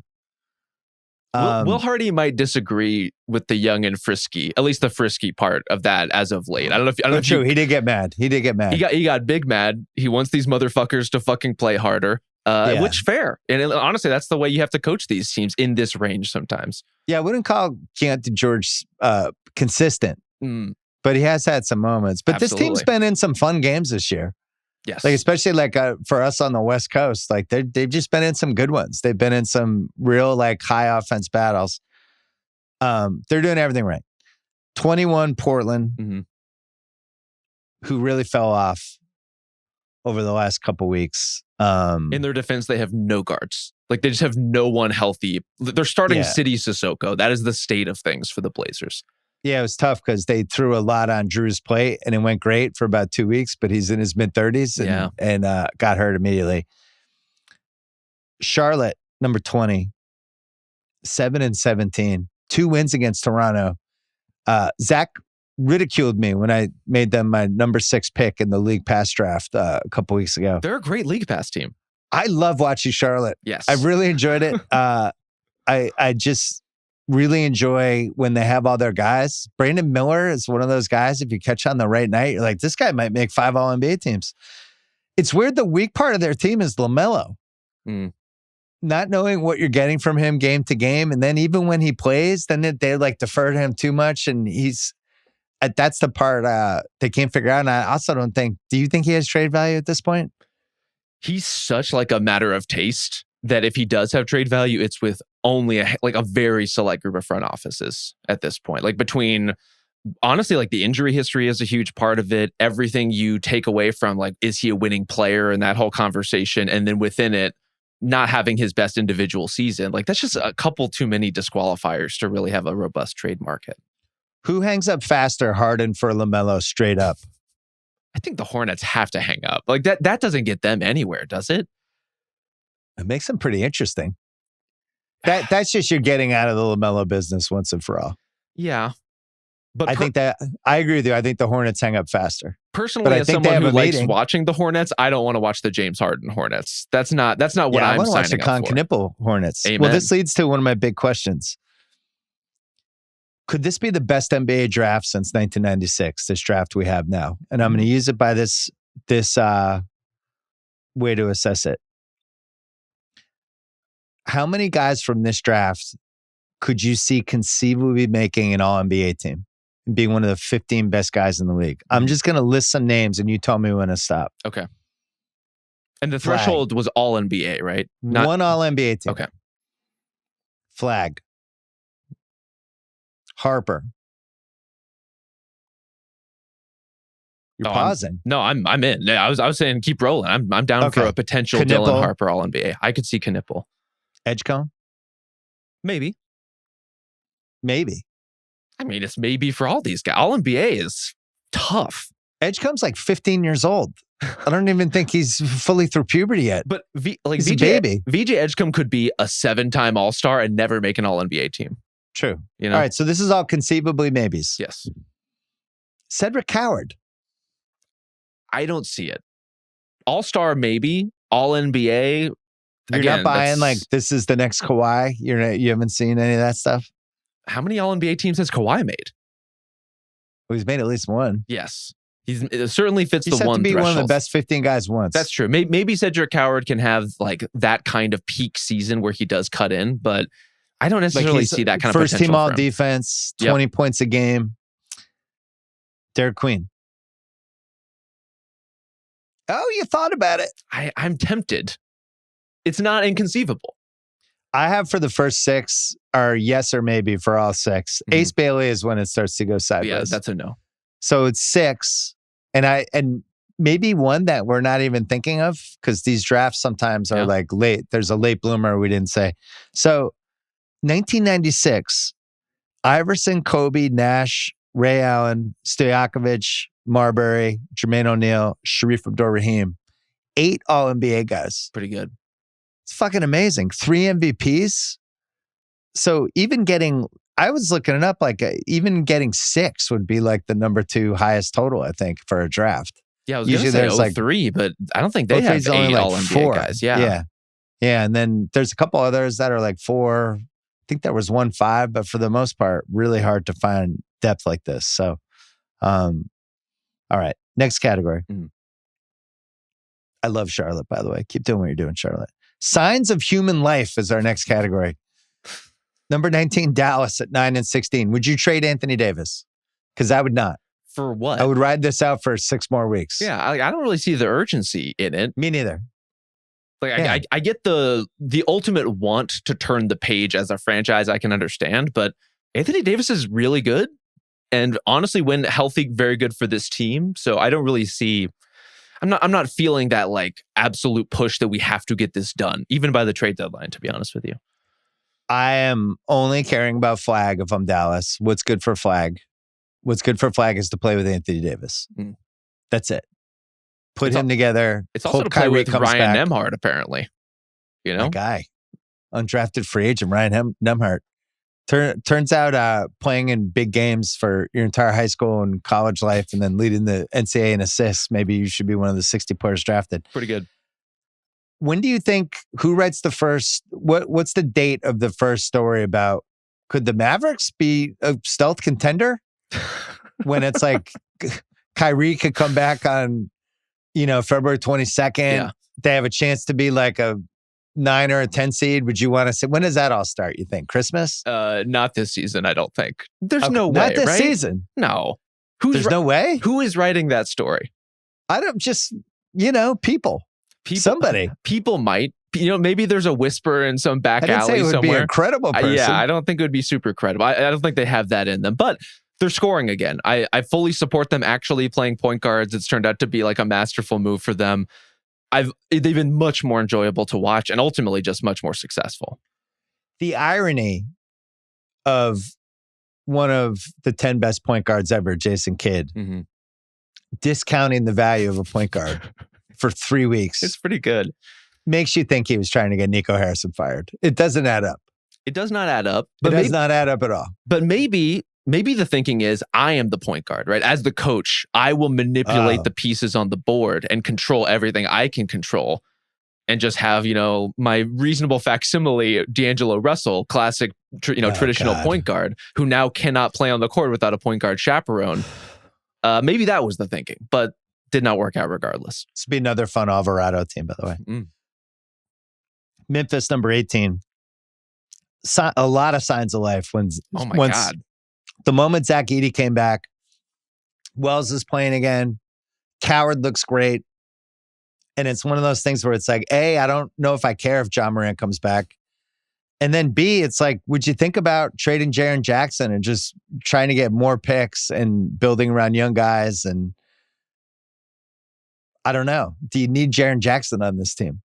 Will Hardy might disagree with the young and frisky, at least the frisky part of that as of late. I don't know if he did get mad. He got big mad. He wants these motherfuckers to fucking play harder. Which fair. And honestly, that's the way you have to coach these teams in this range sometimes. Yeah, I wouldn't call Keontae George consistent, but he has had some moments. But This team's been in some fun games this year. Yes. Like, especially like for us on the West Coast, like they've just been in some good ones. They've been in some real like high offense battles. They're doing everything right. 21 Portland, who really fell off over the last couple weeks. In their defense, they have no guards. Like, they just have no one healthy. They're starting City Sissoko. That is the state of things for the Blazers. Yeah, it was tough because they threw a lot on Drew's plate and it went great for about 2 weeks, but he's in his mid-30s and got hurt immediately. Charlotte, number 20, 7-17, 2 wins against Toronto. Zach ridiculed me when I made them my number 6 pick in the league pass draft a couple weeks ago. They're a great league pass team. I love watching Charlotte. Yes. I really enjoyed it. I just really enjoy when they have all their guys. Brandon Miller is one of those guys, if you catch on the right night, you're like, this guy might make 5 All-NBA teams. It's weird. The weak part of their team is LaMelo. not knowing what you're getting from him game to game. And then even when he plays, then they like defer to him too much. And that's the part they can't figure out. And I also don't think, do you think he has trade value at this point? He's such like a matter of taste that if he does have trade value, it's with only a very select group of front offices at this point. Like between, honestly, like the injury history is a huge part of it. Everything you take away from like, is he a winning player, and that whole conversation. And then within it, not having his best individual season. Like that's just a couple too many disqualifiers to really have a robust trade market. Who hangs up faster, Harden for LaMelo straight up? I think the Hornets have to hang up. Like that doesn't get them anywhere, does it? It makes them pretty interesting. That's just you're getting out of the LaMelo business once and for all. Yeah. But I think that I agree with you. I think the Hornets hang up faster. Personally, as someone who likes watching the Hornets, I don't want to watch the James Harden Hornets. That's not what I'm signing up for. I want to watch the Ocampo Hornets. Amen. Well, this leads to one of my big questions. Could this be the best NBA draft since 1996, this draft we have now? And I'm going to use it by this way to assess it. How many guys from this draft could you see conceivably making an All-NBA team and being one of the 15 best guys in the league? I'm just going to list some names and you tell me when to stop. Okay. And the threshold was All-NBA, right? One All-NBA team. Okay. Flag. Harper. You're pausing. I'm in. I was saying keep rolling. I'm down for a potential Dylan Harper All-NBA. I could see Knipple. Edgecombe? Maybe. I mean, it's maybe for all these guys. All-NBA is tough. Edgecombe's like 15 years old. I don't even think he's fully through puberty yet. But he's a baby. VJ Edgecombe could be a 7-time All-Star and never make an All-NBA team. True. You know? All right, so this is all conceivably maybes. Yes. Cedric Howard. I don't see it. All-Star maybe. All-NBA. You're not buying like this is the next Kawhi? You haven't seen any of that stuff? How many All-NBA teams has Kawhi made? Well, he's made at least one. Yes. It certainly fits the one threshold. He's to be one of the best 15 guys once. That's true. Maybe Cedric Howard can have like that kind of peak season where he does cut in, but I don't necessarily see that kind of potential. First team all defense, 20 points a game. Derek Queen. Oh, you thought about it. I'm tempted. It's not inconceivable. I have for the first 6 or yes or maybe for all 6. Mm-hmm. Ace Bailey is when it starts to go sideways. Yeah, that's a no. So it's 6. And maybe one that we're not even thinking of because these drafts sometimes are like late. There's a late bloomer we didn't say. So 1996, Iverson, Kobe, Nash, Ray Allen, Stojakovic, Marbury, Jermaine O'Neal, Sharif Abdul-Rahim. 8 All-NBA guys. Pretty good. It's fucking amazing. 3 MVPs. So even I was looking it up, like even getting 6 would be like the number 2 highest total, I think, for a draft. Yeah, I was going to say like 3, but I don't think they have 8 like All-NBA guys. Yeah. And then there's a couple others that are like 4. I think there was 1 5, but for the most part, really hard to find depth like this. So, all right. Next category. Mm-hmm. I love Charlotte, by the way. Keep doing what you're doing, Charlotte. Signs of human life is our next category. Number 19, Dallas at 9 and 16. Would you trade Anthony Davis? Because I would not. For what? I would ride this out for 6 more weeks. Yeah, I don't really see the urgency in it. Me neither. Like I get the ultimate want to turn the page as a franchise. I can understand, but Anthony Davis is really good, and honestly, when healthy, very good for this team. So I don't really see. I'm not feeling that like absolute push that we have to get this done, even by the trade deadline. To be honest with you, I am only caring about Flag if I'm Dallas. What's good for Flag? What's good for Flag is to play with Anthony Davis. Mm. That's it. Put him together. It's also to play with Ryan Nembhard, apparently. You know? That guy. Undrafted free agent, Ryan Nembhard. Turns out playing in big games for your entire high school and college life and then leading the NCAA in assists, maybe you should be one of the 60 players drafted. Pretty good. When do you think, who writes the first, what's the date of the first story about, could the Mavericks be a stealth contender? When it's like Kyrie could come back on, February 22nd. Yeah. They have a chance to be like a 9 or a 10 seed, would you want to say, when does that all start, you think? Christmas? Not this season, I don't think. There's Okay, no way, not this right? season. No. There's no way? Who is writing that story? I don't just, people. Somebody. People might. Maybe there's a whisper in some back I didn't alley say it would somewhere. be a credible person. Yeah, I don't think it would be super credible. I don't think they have that in them. But they're scoring again. I fully support them actually playing point guards. It's turned out to be like a masterful move for them. They've been much more enjoyable to watch and ultimately just much more successful. The irony of one of the 10 best point guards ever, Jason Kidd, discounting the value of a point guard for 3 weeks. It's pretty good. Makes you think he was trying to get Nico Harrison fired. It doesn't add up. It does not add up. But it does not add up at all. But maybe the thinking is I am the point guard, right? As the coach, I will manipulate the pieces on the board and control everything I can control and just have, my reasonable facsimile, D'Angelo Russell, classic, traditional point guard who now cannot play on the court without a point guard chaperone. Maybe that was the thinking, but did not work out regardless. This would be another fun Alvarado team, by the way. Memphis, number 18. A lot of signs of life. God. The moment Zach Edey came back, Wells is playing again. Coward looks great. And it's one of those things where it's like, A, I don't know if I care if John Morant comes back. And then B, it's like, would you think about trading Jaren Jackson and just trying to get more picks and building around young guys? And I don't know. Do you need Jaren Jackson on this team?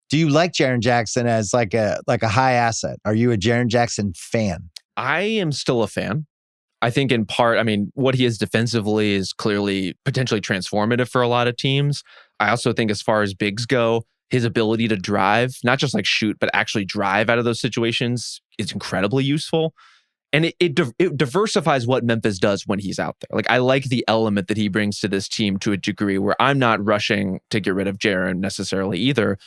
Do you like Jaren Jackson as like a high asset? Are you a Jaren Jackson fan? I am still a fan. I think in part, what he is defensively is clearly potentially transformative for a lot of teams. I also think as far as bigs go, his ability to drive, not just like shoot, but actually drive out of those situations is incredibly useful. And it diversifies what Memphis does when he's out there. Like, I like the element that he brings to this team to a degree where I'm not rushing to get rid of Jaren necessarily either.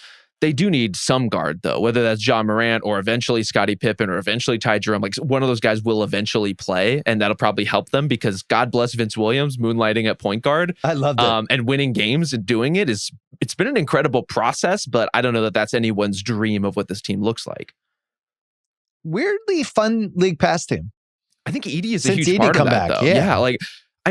They do need some guard, though, whether that's John Morant or eventually Scottie Pippen or eventually Ty Jerome. Like, one of those guys will eventually play, and that'll probably help them because God bless Vince Williams moonlighting at point guard. I love it. And winning games and doing it it's been an incredible process, but I don't know that that's anyone's dream of what this team looks like. Weirdly fun league pass team. I think Edey is a huge part of that, though. Yeah,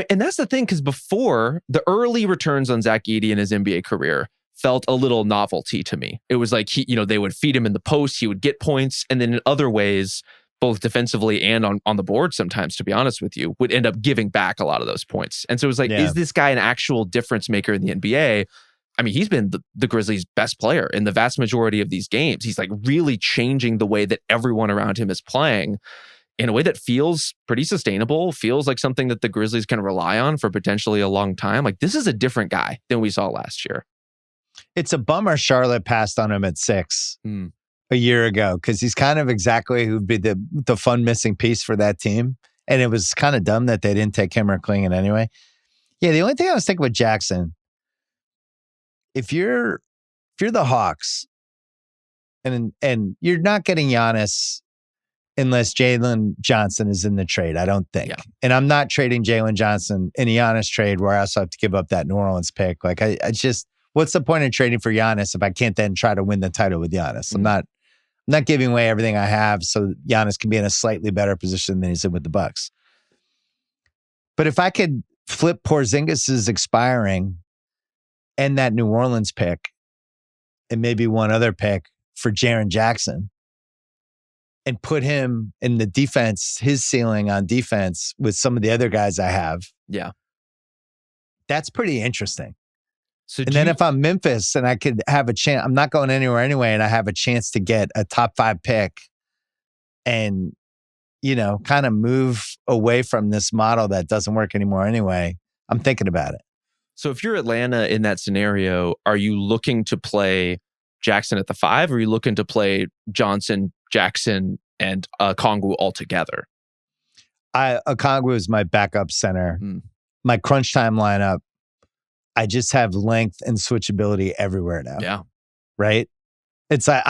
and that's the thing, because before, the early returns on Zach Edey in his NBA career felt a little novelty to me. It was like they would feed him in the post, he would get points, and then in other ways, both defensively and on the board sometimes, to be honest with you, would end up giving back a lot of those points. And so it was like, is this guy an actual difference maker in the NBA? He's been the Grizzlies' best player in the vast majority of these games. He's like really changing the way that everyone around him is playing in a way that feels pretty sustainable, feels like something that the Grizzlies can rely on for potentially a long time. Like, this is a different guy than we saw last year. It's a bummer Charlotte passed on him at 6 a year ago, because he's kind of exactly who'd be the fun missing piece for that team. And it was kind of dumb that they didn't take him or Klingon anyway. Yeah, the only thing I was thinking with Jackson, if you're the Hawks and you're not getting Giannis unless Jalen Johnson is in the trade, I don't think. Yeah. And I'm not trading Jalen Johnson in a Giannis trade where I also have to give up that New Orleans pick. Like, I just, what's the point of trading for Giannis if I can't then try to win the title with Giannis? I'm not giving away everything I have so Giannis can be in a slightly better position than he's in with the Bucks. But if I could flip Porzingis' expiring and that New Orleans pick and maybe one other pick for Jaren Jackson and put him in the defense, his ceiling on defense with some of the other guys I have. Yeah. That's pretty interesting. So and then if I'm Memphis and I could have a chance, I'm not going anywhere anyway, and I have a chance to get a top 5 pick and, kind of move away from this model that doesn't work anymore anyway, I'm thinking about it. So if you're Atlanta in that scenario, are you looking to play Jackson at the 5, or are you looking to play Johnson, Jackson, and Okongwu all together? Okongwu is my backup center. My crunch time lineup, I just have length and switchability everywhere now. Yeah. Right? It's like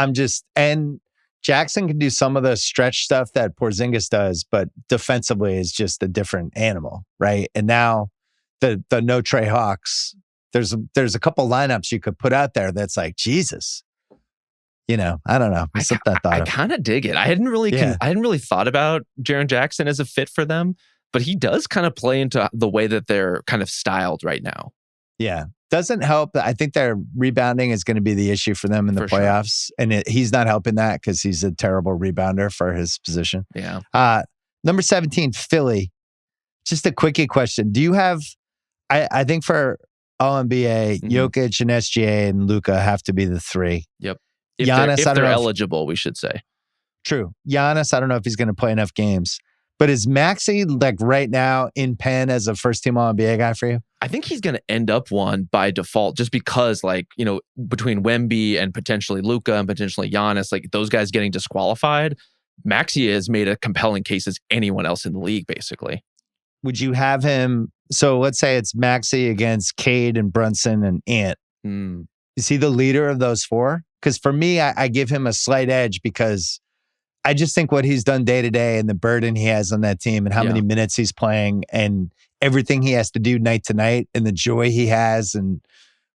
and Jackson can do some of the stretch stuff that Porzingis does, but defensively is just a different animal, right? And now the no Trey Hawks, there's a couple lineups you could put out there that's like, Jesus, I don't know. It's something I thought I of. kind of dig it. I hadn't really thought about Jaren Jackson as a fit for them, but he does kind of play into the way that they're kind of styled right now. Yeah. Doesn't help. I think their rebounding is going to be the issue for them in the playoffs. Sure. And he's not helping that because he's a terrible rebounder for his position. Yeah. Number 17, Philly. Just a quickie question. Do you have, I think for All-NBA, Jokic and SGA and Luka have to be the three. Yep. If Giannis, they're eligible, we should say. True. Giannis, I don't know if he's going to play enough games. But is Maxey, like right now, in pen as a first-team All-NBA guy for you? I think he's going to end up one by default just because, between Wemby and potentially Luka and potentially Giannis, those guys getting disqualified, Maxey has made a compelling case as anyone else in the league, basically. Would you have him... So let's say it's Maxey against Cade and Brunson and Ant. Is he the leader of those four? Because for me, I give him a slight edge because I just think what he's done day to day and the burden he has on that team and how many minutes he's playing and everything he has to do night to night and the joy he has and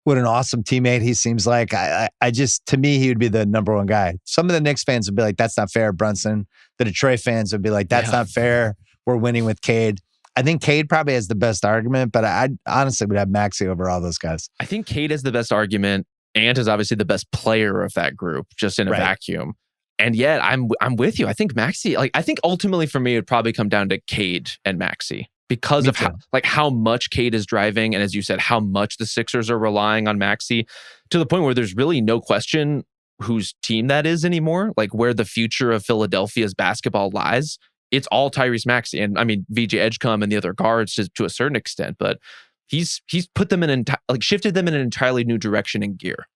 what an awesome teammate he seems like. I just, to me, he would be the number one guy. Some of the Knicks fans would be like, that's not fair, Brunson. The Detroit fans would be like, that's not fair. We're winning with Cade. I think Cade probably has the best argument, but I honestly would have Maxey over all those guys. I think Cade has the best argument. Ant is obviously the best player of that group, just in a vacuum. And yet, I'm with you. I think Maxey, I think ultimately for me, it would probably come down to Cade and Maxey because of how much Cade is driving. And as you said, how much the Sixers are relying on Maxey to the point where there's really no question whose team that is anymore, where the future of Philadelphia's basketball lies. It's all Tyrese Maxey. And I mean, VJ Edgecombe and the other guards to a certain extent, but he's put them in, shifted them in an entirely new direction and gear.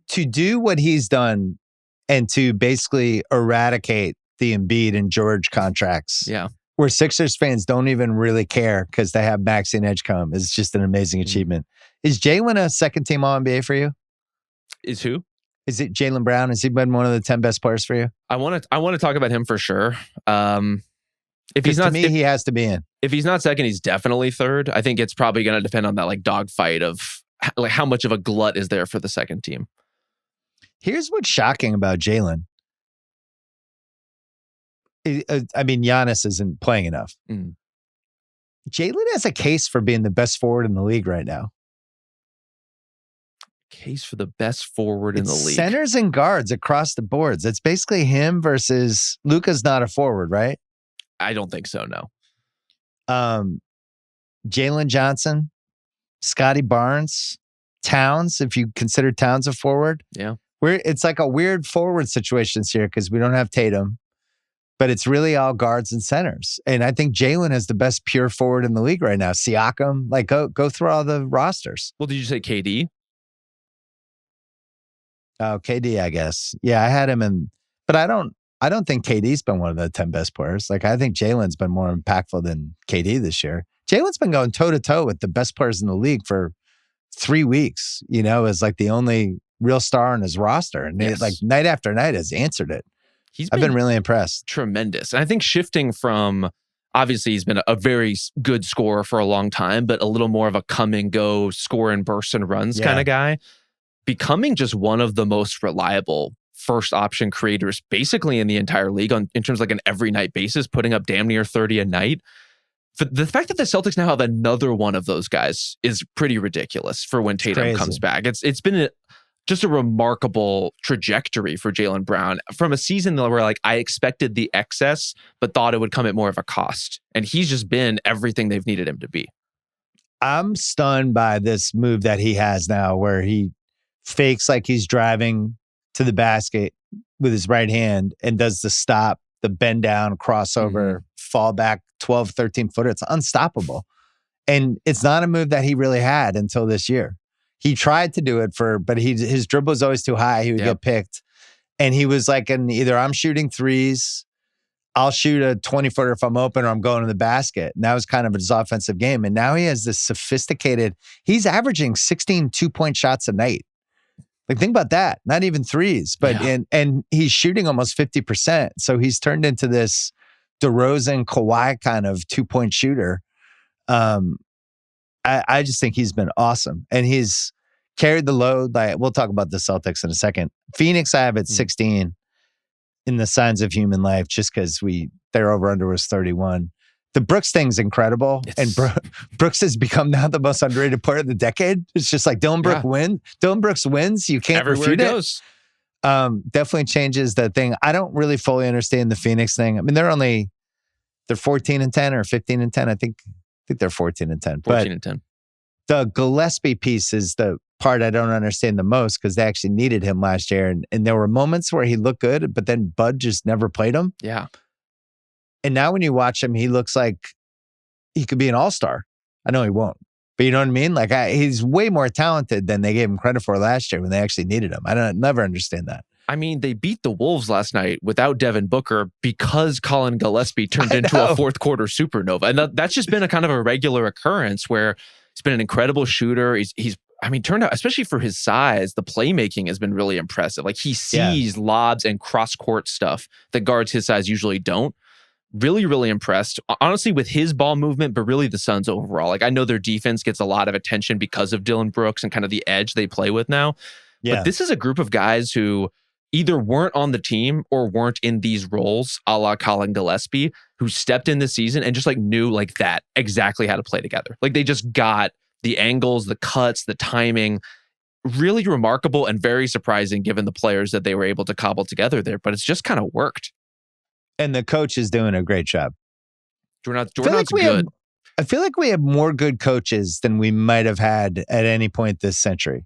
To do what he's done and to basically eradicate the Embiid and George contracts. Yeah. Where Sixers fans don't even really care because they have Maxey and Edgecombe is just an amazing achievement. Is Jalen a second-team All-NBA for you? Is who? Is it Jaylen Brown? Has he been one of the 10 best players for you? I want to talk about him for sure. If he's not, to me, he has to be in. If he's not second, he's definitely third. I think it's probably going to depend on that dogfight of how much of a glut is there for the second team. Here's what's shocking about Jalen. I mean, Giannis isn't playing enough. Jalen has a case for being the best forward in the league right now. Case for the best forward in the league. Centers and guards across the boards. It's basically him versus Luka's not a forward, right? I don't think so, no. Jalen Johnson, Scotty Barnes, Towns, if you consider Towns a forward. Yeah. It's like a weird forward situations here because we don't have Tatum, but it's really all guards and centers. And I think Jalen is the best pure forward in the league right now. Siakam, go through all the rosters. Well, did you say KD? Oh, KD, I guess. Yeah, I had him in, but I don't think KD's been one of the 10 best players. I think Jalen's been more impactful than KD this year. Jalen's been going toe to toe with the best players in the league for 3 weeks, as the only real star on his roster. And night after night has answered it. I've been really impressed. Tremendous. And I think shifting from, obviously he's been a very good scorer for a long time, but a little more of a come and go, score and burst and runs kind of guy, becoming just one of the most reliable first option creators basically in the entire league in terms of an every night basis, putting up damn near 30 a night. The fact that the Celtics now have another one of those guys is pretty ridiculous for when Tatum comes back. It's been just a remarkable trajectory for Jaylen Brown from a season where I expected the excess, but thought it would come at more of a cost. And he's just been everything they've needed him to be. I'm stunned by this move that he has now where he fakes like he's driving to the basket with his right hand and does the stop, the bend down, crossover, fall back 12, 13 footer. It's unstoppable. And it's not a move that he really had until this year. He tried to do it but his dribble was always too high. He would get picked. And he was either I'm shooting threes, I'll shoot a 20-footer if I'm open, or I'm going to the basket. And that was kind of his offensive game. And now he has this sophisticated, he's averaging 16 2-point shots a night. Think about that. Not even threes, but and he's shooting almost 50%. So he's turned into this DeRozan, Kawhi kind of 2-point shooter. I just think he's been awesome. And he's carried the load. Like, we'll talk about the Celtics in a second. Phoenix, I have at 16 in the signs of human life, just because their over-under was 31. The Brooks thing's incredible. And Brooks has become now the most underrated player of the decade. It's just like Dylan Brooks wins. You can't everywhere refute it goes. Definitely changes the thing. I don't really fully understand the Phoenix thing. I mean, they're 14-10 or 15-10. I think they're 14-10. 14-10. The Gillespie piece is the part I don't understand the most, because they actually needed him last year. And there were moments where he looked good, but then Bud just never played him. Yeah. And now when you watch him, he looks like he could be an all-star. I know he won't, but you know what I mean? Like, he's way more talented than they gave him credit for last year when they actually needed him. Never understand that. I mean, they beat the Wolves last night without Devin Booker because Colin Gillespie turned into a fourth quarter supernova. And that's just been a kind of a regular occurrence where he's been an incredible shooter. He's turned out, especially for his size, the playmaking has been really impressive. Like, he sees lobs and cross-court stuff that guards his size usually don't. Really, really impressed, honestly, with his ball movement, but really the Suns overall. Like, I know their defense gets a lot of attention because of Dillon Brooks and kind of the edge they play with now. Yeah. But this is a group of guys who either weren't on the team or weren't in these roles, a la Colin Gillespie, who stepped in this season and just like knew like that exactly how to play together. Like, they just got the angles, the cuts, the timing. Really remarkable and very surprising given the players that they were able to cobble together there. But it's just kind of worked. And the coach is doing a great job. Jordan's good. I feel like we have more good coaches than we might have had at any point this century.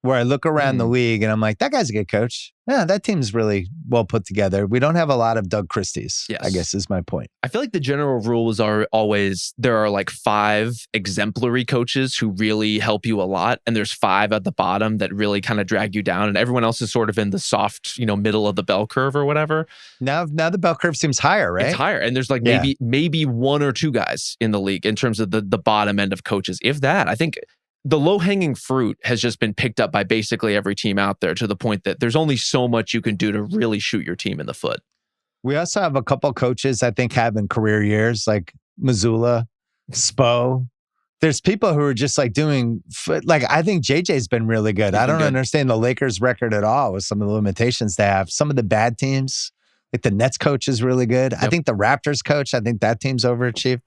Where I look around the league and I'm like, that guy's a good coach. Yeah, that team's really well put together. We don't have a lot of Doug Christies, I guess is my point. I feel like the general rules are always, there are like 5 exemplary coaches who really help you a lot. And there's 5 at the bottom that really kind of drag you down. And everyone else is sort of in the soft, middle of the bell curve or whatever. Now the bell curve seems higher, right? It's higher. And there's like maybe 1 or 2 guys in the league in terms of the bottom end of coaches. If that, I think the low-hanging fruit has just been picked up by basically every team out there, to the point that there's only so much you can do to really shoot your team in the foot. We also have a couple coaches I think have in career years, like Mazzulla, Spo. There's people who are just like doing, like, I think JJ's been really good. I don't understand the Lakers record at all with some of the limitations they have. Some of the bad teams, like the Nets coach is really good. Yep. I think the Raptors coach, I think that team's overachieved.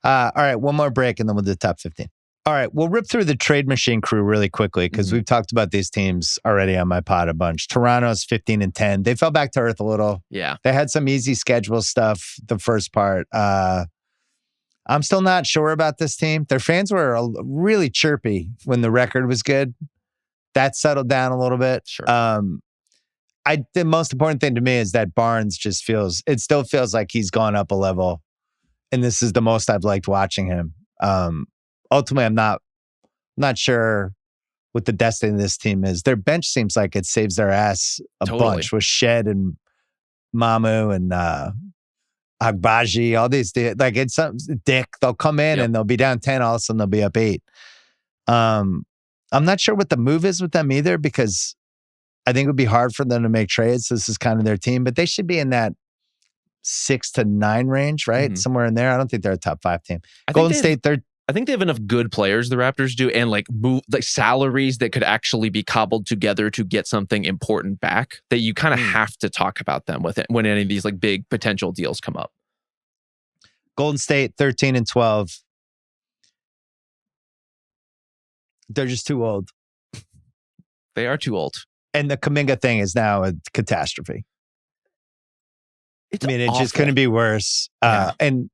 All right, one more break and then we'll do the top 15. All right, we'll rip through the trade machine crew really quickly because we've talked about these teams already on my pod a bunch. Toronto's 15-10. They fell back to earth a little. Yeah. They had some easy schedule stuff the first part. I'm still not sure about this team. Their fans were really chirpy when the record was good. That settled down a little bit. Sure. The most important thing to me is that Barnes still feels like he's gone up a level. And this is the most I've liked watching him. Ultimately, I'm not sure what the destiny of this team is. Their bench seems like it saves their ass a bunch with Shed and Mamu and Agbaji, all these, like, it's Dick. They'll come in and they'll be down 10, all of a sudden they'll be up 8. I'm not sure what the move is with them either, because I think it would be hard for them to make trades. This is kind of their team, but they should be in that 6 to 9 range, right? Somewhere in there. I don't think they're a top 5 team. Golden State, I think they have enough good players, the Raptors do, and like salaries that could actually be cobbled together to get something important back, that you kind of have to talk about them with it when any of these like big potential deals come up. Golden State 13-12. They're just too old. They are too old. And the Kuminga thing is now a catastrophe. It's it just couldn't be worse. And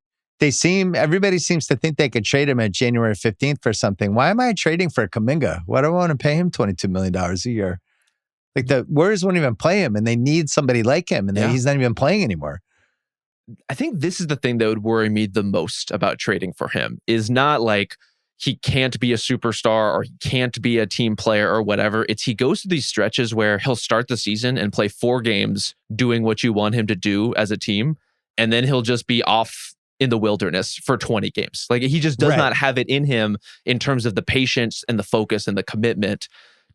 everybody seems to think they could trade him at January 15th for something. Why am I trading for Kuminga? Why do I want to pay him $22 million a year? Like, the Warriors won't even play him, and they need somebody like him, and he's not even playing anymore. I think this is the thing that would worry me the most about trading for him, is not like he can't be a superstar or he can't be a team player or whatever. It's he goes through these stretches where he'll start the season and play 4 games doing what you want him to do as a team, and then he'll just be off in the wilderness for 20 games. Like, he just does not have it in him in terms of the patience and the focus and the commitment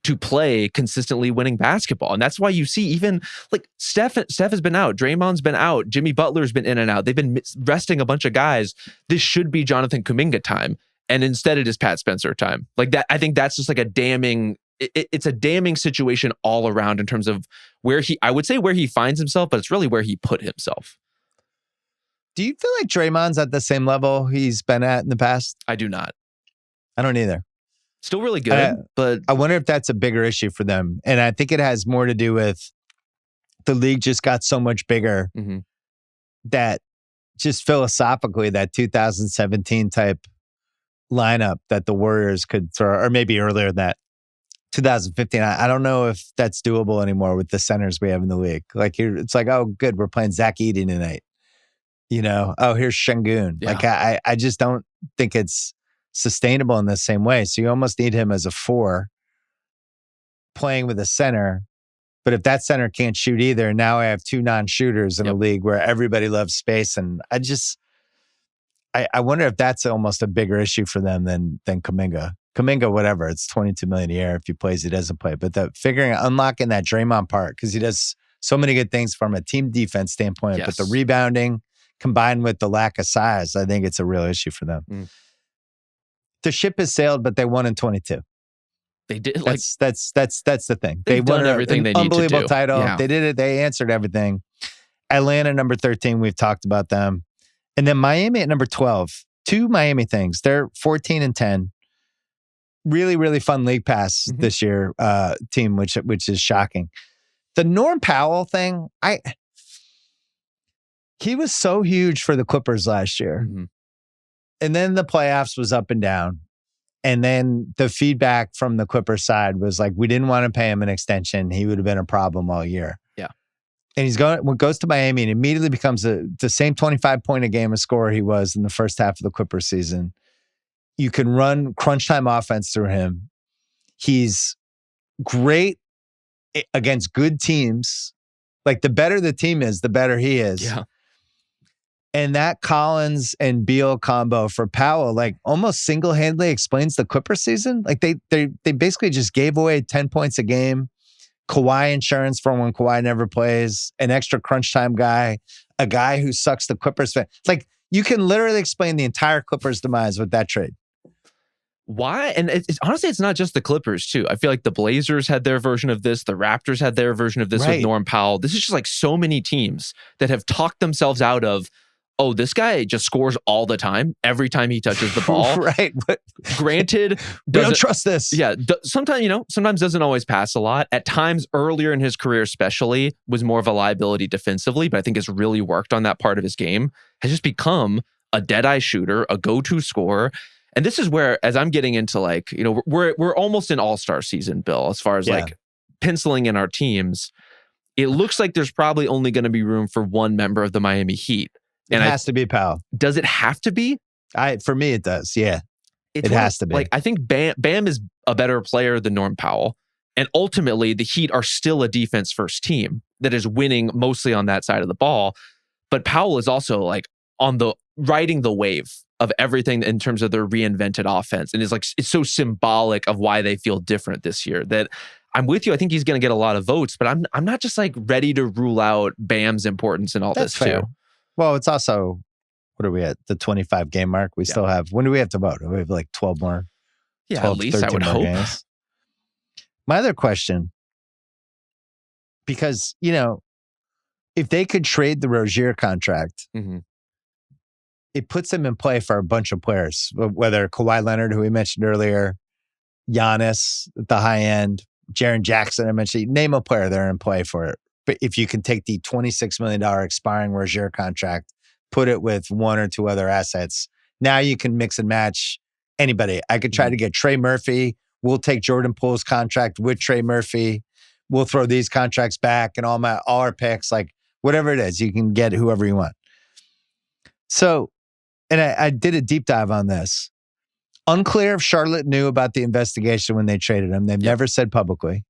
to play consistently winning basketball. And that's why you see even like Steph has been out, Draymond's been out, Jimmy Butler's been in and out. They've been resting a bunch of guys. This should be Jonathan Kuminga time. And instead it is Pat Spencer time. Like that, I think that's just like a damning, it's a damning situation all around in terms of I would say where he finds himself, but it's really where he put himself. Do you feel like Draymond's at the same level he's been at in the past? I do not. I don't either. Still really good, but I wonder if that's a bigger issue for them. And I think it has more to do with the league just got so much bigger that just philosophically, that 2017 type lineup that the Warriors could throw, or maybe earlier than that, 2015. I don't know if that's doable anymore with the centers we have in the league. Like it's like, oh, good, we're playing Zach Edey tonight. Oh, here's Şengün. Yeah. Like I just don't think it's sustainable in the same way. So you almost need him as a 4 playing with a center. But if that center can't shoot either, now I have 2 non-shooters in a league where everybody loves space. And I wonder if that's almost a bigger issue for them than Kuminga. Kuminga, whatever, it's $22 million a year. If he plays, he doesn't play. But unlocking that Draymond part, because he does so many good things from a team defense standpoint, but the rebounding combined with the lack of size, I think it's a real issue for them. The ship has sailed, but they won in 22. They did. That's the thing. They won won everything they need to do. Unbelievable title. Yeah. They did it. They answered everything. Atlanta, number 13. We've talked about them. And then Miami at number 12. 2 Miami things. They're 14 and 10. Really, really fun league pass this year team, which is shocking. The Norm Powell thing, he was so huge for the Clippers last year. And then the playoffs was up and down. And then the feedback from the Clippers side was like, we didn't want to pay him an extension. He would have been a problem all year. Yeah. And goes to Miami and immediately becomes the same 25 point a game a scorer he was in the first half of the Clippers season. You can run crunch time offense through him. He's great against good teams. Like the better the team is, the better he is. Yeah. And that Collins and Beal combo for Powell, like almost single-handedly explains the Clippers season. Like they basically just gave away 10 points a game, Kawhi insurance for when Kawhi never plays, an extra crunch time guy, a guy who sucks the Clippers fan. Like you can literally explain the entire Clippers demise with that trade. Why? And it's honestly, it's not just the Clippers too. I feel like the Blazers had their version of this. The Raptors had their version of this with Norm Powell. This is just like so many teams that have talked themselves out of, oh, this guy just scores all the time, every time he touches the ball. Right. Granted, we don't trust this. Yeah. Sometimes doesn't always pass a lot. At times earlier in his career, especially, was more of a liability defensively, but I think has really worked on that part of his game. Has just become a dead-eye shooter, a go-to scorer. And this is where, as I'm getting into like, we're almost in all-star season, Bill, as far as like penciling in our teams. It looks like there's probably only going to be room for one member of the Miami Heat. And it has to be Powell. Does it have to be? For me, it does. Yeah, it has to be. Like I think Bam is a better player than Norm Powell, and ultimately the Heat are still a defense-first team that is winning mostly on that side of the ball. But Powell is also like riding the wave of everything in terms of their reinvented offense, and it's so symbolic of why they feel different this year. That I'm with you. I think he's going to get a lot of votes, but I'm not just like ready to rule out Bam's importance in all this fair. too. Well, it's also, what are we at? The 25 game mark? We still have, when do we have to vote? We have like 12 more? Yeah, 12, at least I would hope. Games. My other question, because, if they could trade the Rozier contract, it puts them in play for a bunch of players, whether Kawhi Leonard, who we mentioned earlier, Giannis at the high end, Jaren Jackson, I mentioned, name a player, they're in play for it. But if you can take the $26 million expiring Rozier contract, put it with 1 or 2 other assets, now you can mix and match anybody. I could try to get Trey Murphy. We'll take Jordan Poole's contract with Trey Murphy. We'll throw these contracts back and all our picks, like whatever it is, you can get whoever you want. So, and I did a deep dive on this. Unclear if Charlotte knew about the investigation when they traded him. They've never said publicly.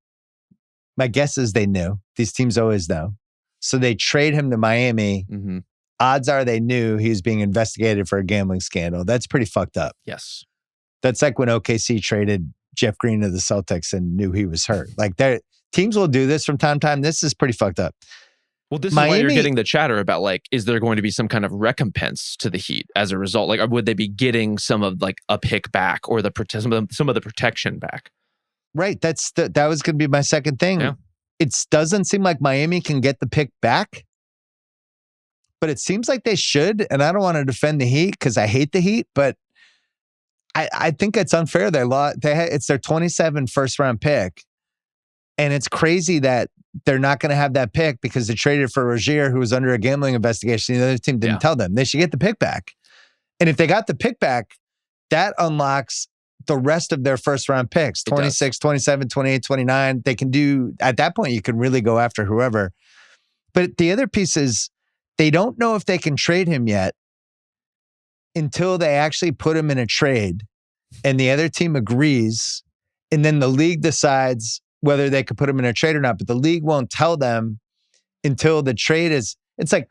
My guess is they knew. These teams always know. So they trade him to Miami. Odds are they knew he was being investigated for a gambling scandal. That's pretty fucked up. Yes. That's like when OKC traded Jeff Green to the Celtics and knew he was hurt. Like teams will do this from time to time. This is pretty fucked up. Well, this is why you're Miami, getting the chatter about like, is there going to be some kind of recompense to the Heat as a result? Like, or would they be getting some of like a pick back or some of the protection back? right? That was going to be my second thing. Yeah. It doesn't seem like Miami can get the pick back, but it seems like they should. And I don't want to defend the Heat because I hate the Heat, but I think it's unfair. It's their 27 first round pick. And it's crazy that they're not going to have that pick because they traded for Rozier, who was under a gambling investigation. The other team didn't tell them. They should get the pick back. And if they got the pick back, that unlocks the rest of their first round picks, 26, 27, 28, 29. They can do, at that point, you can really go after whoever. But the other piece is they don't know if they can trade him yet until they actually put him in a trade and the other team agrees. And then the league decides whether they could put him in a trade or not. But the league won't tell them until the trade is, it's like,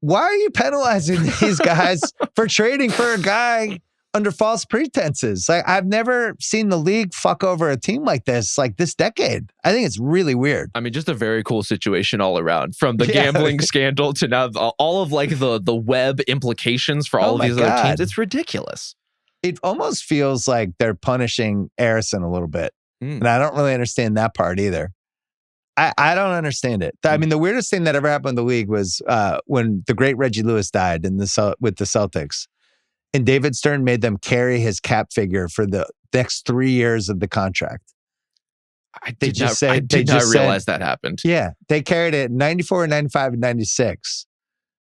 why are you penalizing these guys for trading for a guy under false pretenses? Like, I've never seen the league fuck over a team like this decade. I think it's really weird. I mean, just a very cool situation all around, from the gambling scandal to now all of like the web implications for all of these other teams. It's ridiculous. It almost feels like they're punishing Harrison a little bit. And I don't really understand that part either. I don't understand it. I mean, the weirdest thing that ever happened in the league was when the great Reggie Lewis died with the Celtics. And David Stern made them carry his cap figure for the next 3 years of the contract. I did not realize that happened. Yeah. They carried it 94, 95, and 96.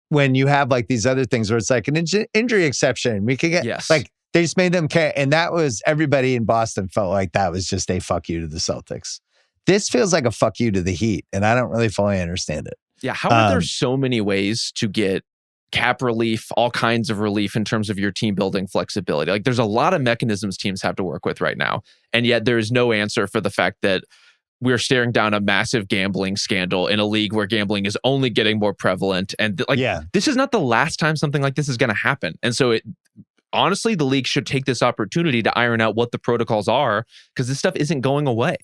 When you have like these other things where it's like an injury exception. We could get like, they just made them carry. And that was, everybody in Boston felt like that was just a fuck you to the Celtics. This feels like a fuck you to the Heat. And I don't really fully understand it. Yeah. How are there so many ways to get cap relief, all kinds of relief in terms of your team building flexibility? Like, there's a lot of mechanisms teams have to work with right now. And yet there is no answer for the fact that we're staring down a massive gambling scandal in a league where gambling is only getting more prevalent. And this is not the last time something like this is going to happen. And so honestly, the league should take this opportunity to iron out what the protocols are, because this stuff isn't going away.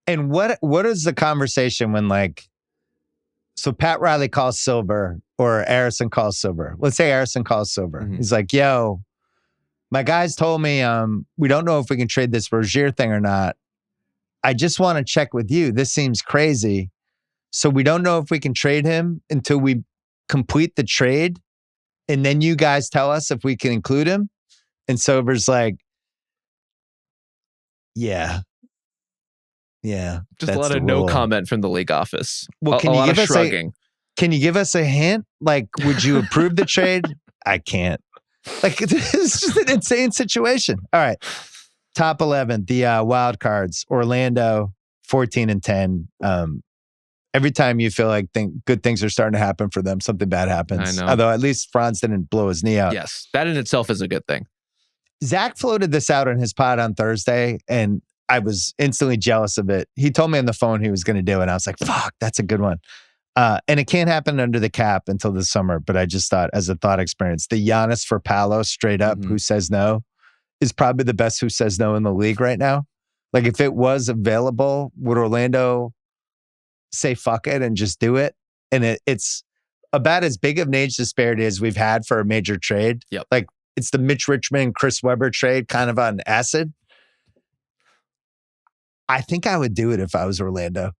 And what is the conversation when so Pat Riley calls Silver or Harrison calls Silver? Let's say Harrison calls Silver. Mm-hmm. He's like, yo, my guys told me we don't know if we can trade this Rozier thing or not. I just want to check with you. This seems crazy. So we don't know if we can trade him until we complete the trade. And then you guys tell us if we can include him. And Silver's like, yeah. Just a lot of no comment from the league office. Well, can you give us a hint? Like, would you approve the trade? I can't. Like, this is just an insane situation. All right. Top 11, the wild cards. Orlando, 14-10. Every time you feel like good things are starting to happen for them, something bad happens. I know. Although at least Franz didn't blow his knee out. Yes, that in itself is a good thing. Zach floated this out on his pod on Thursday, and I was instantly jealous of it. He told me on the phone he was going to do it, and I was like, fuck, that's a good one. And it can't happen under the cap until the summer, but I just thought, as a thought experience, the Giannis for Paolo straight up, who says no, is probably the best who says no in the league right now. Like, if it was available, would Orlando say fuck it and just do it? And it's about as big of an age disparity as we've had for a major trade. Yep. Like, it's the Mitch Richmond, Chris Webber trade kind of on acid. I think I would do it if I was Orlando.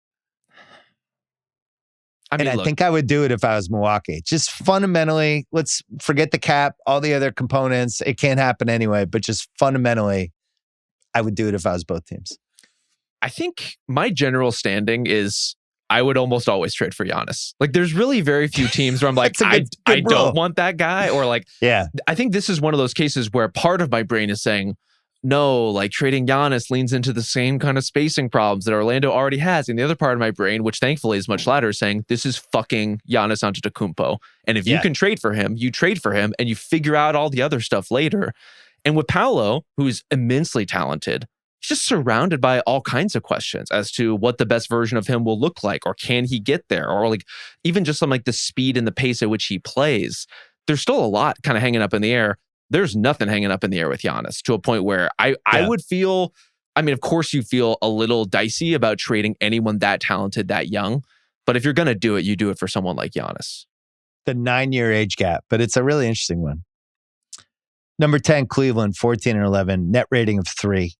I think I would do it if I was Milwaukee. Just fundamentally, let's forget the cap, all the other components. It can't happen anyway, but just fundamentally, I would do it if I was both teams. I think my general standing is I would almost always trade for Giannis. Like, there's really very few teams where I'm like, I don't want that guy. Or like, I think this is one of those cases where part of my brain is saying, no, like trading Giannis leans into the same kind of spacing problems that Orlando already has. And the other part of my brain, which thankfully is much louder, is saying this is fucking Giannis Antetokounmpo. And if you can trade for him, you trade for him and you figure out all the other stuff later. And with Paolo, who's immensely talented, he's just surrounded by all kinds of questions as to what the best version of him will look like, or can he get there, or like even just on like the speed and the pace at which he plays. There's still a lot kind of hanging up in the air. There's nothing hanging up in the air with Giannis, to a point where I would feel, I mean, of course you feel a little dicey about trading anyone that talented that young, But if you're going to do it, you do it for someone like Giannis. The 9-year age gap, but it's a really interesting one. Number 10, Cleveland, 14 and 11, net rating of 3.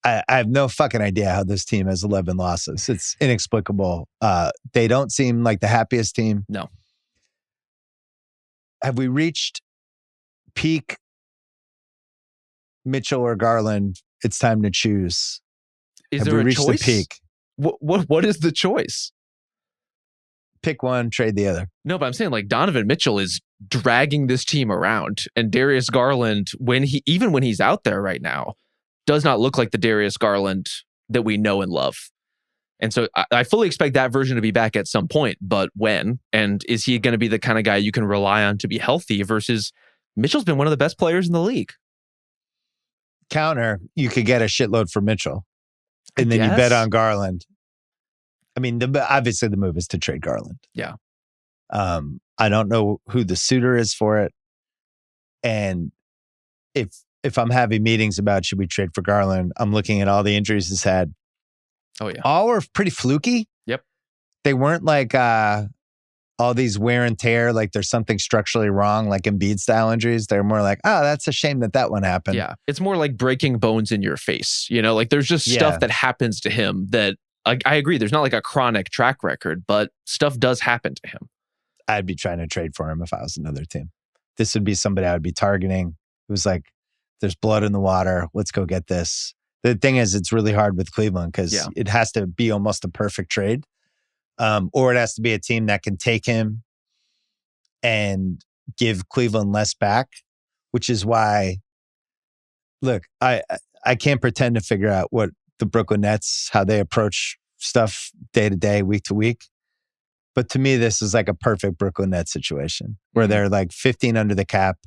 I have no fucking idea how this team has 11 losses. It's inexplicable. They don't seem like the happiest team. No. Have we reached peak Mitchell or Garland? It's time to choose. Is Have there we a reached choice? the peak? What is the choice? Pick one, trade the other. No, but I'm saying like Donovan Mitchell is dragging this team around, and Darius Garland, even when he's out there right now, does not look like the Darius Garland that we know and love. And so I fully expect that version to be back at some point, but when? And is he going to be the kind of guy you can rely on to be healthy versus Mitchell's been one of the best players in the league? Counter, you could get a shitload for Mitchell. And then you bet on Garland. I mean, obviously the move is to trade Garland. Yeah. I don't know who the suitor is for it. And if I'm having meetings about should we trade for Garland, I'm looking at all the injuries he's had. Oh, yeah. All were pretty fluky. Yep. They weren't like all these wear and tear, like there's something structurally wrong, like Embiid style injuries. They're more like, oh, that's a shame that one happened. Yeah. It's more like breaking bones in your face. You know, like there's just stuff that happens to him that I agree. There's not like a chronic track record, but stuff does happen to him. I'd be trying to trade for him if I was another team. This would be somebody I would be targeting. It was like, there's blood in the water. Let's go get this. The thing is, it's really hard with Cleveland because it has to be almost a perfect trade. Or it has to be a team that can take him and give Cleveland less back, which is why, look, I can't pretend to figure out what the Brooklyn Nets, how they approach stuff day to day, week to week. But to me, this is like a perfect Brooklyn Nets situation where they're like 15 under the cap.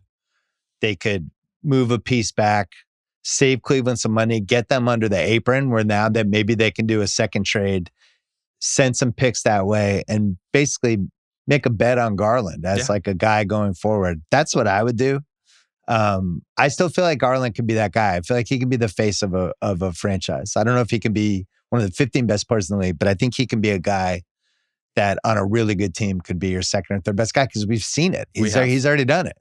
They could move a piece back, save Cleveland some money, get them under the apron where now that maybe they can do a second trade, send some picks that way, and basically make a bet on Garland as like a guy going forward. That's what I would do. I still feel like Garland could be that guy. I feel like he can be the face of a franchise. I don't know if he can be one of the 15 best players in the league, but I think he can be a guy that on a really good team could be your second or third best guy because we've seen it. He's already done it.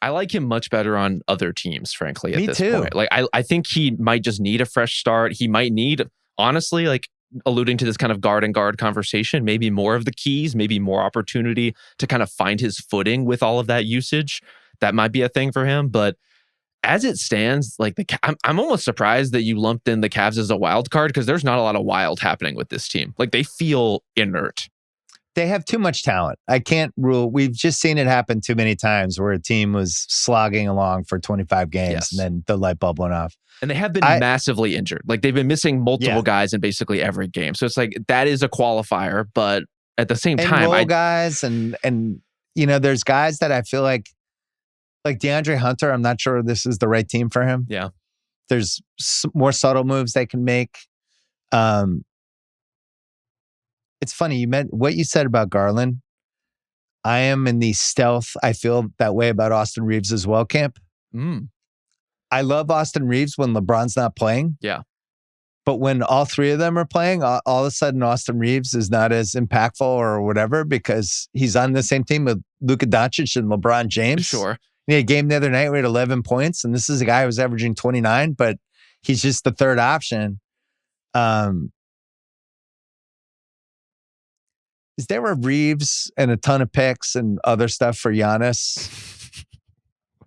I like him much better on other teams, frankly, at this too. point. Like, I think he might just need a fresh start. He might need, honestly, like alluding to this kind of guard and guard conversation, maybe more of the keys, maybe more opportunity to kind of find his footing with all of that usage. That might be a thing for him. But as it stands, like I'm almost surprised that you lumped in the Cavs as a wild card because there's not a lot of wild happening with this team. Like they feel inert. They have too much talent. I can't rule. We've just seen it happen too many times where a team was slogging along for 25 games and then the light bulb went off. And they have been massively injured. Like they've been missing multiple guys in basically every game. So it's like that is a qualifier, but at the same time, guys and you know, there's guys that I feel like DeAndre Hunter. I'm not sure this is the right team for him. Yeah, there's more subtle moves they can make. It's funny, you meant what you said about Garland. I am in the stealth. I feel that way about Austin Reeves as well, Camp. I love Austin Reeves when LeBron's not playing. Yeah. But when all three of them are playing, all of a sudden Austin Reeves is not as impactful or whatever because he's on the same team with Luka Doncic and LeBron James. Sure. He had a game the other night where he had 11 points, and this is a guy who's averaging 29, but he's just the third option. Is there a Reeves and a ton of picks and other stuff for Giannis?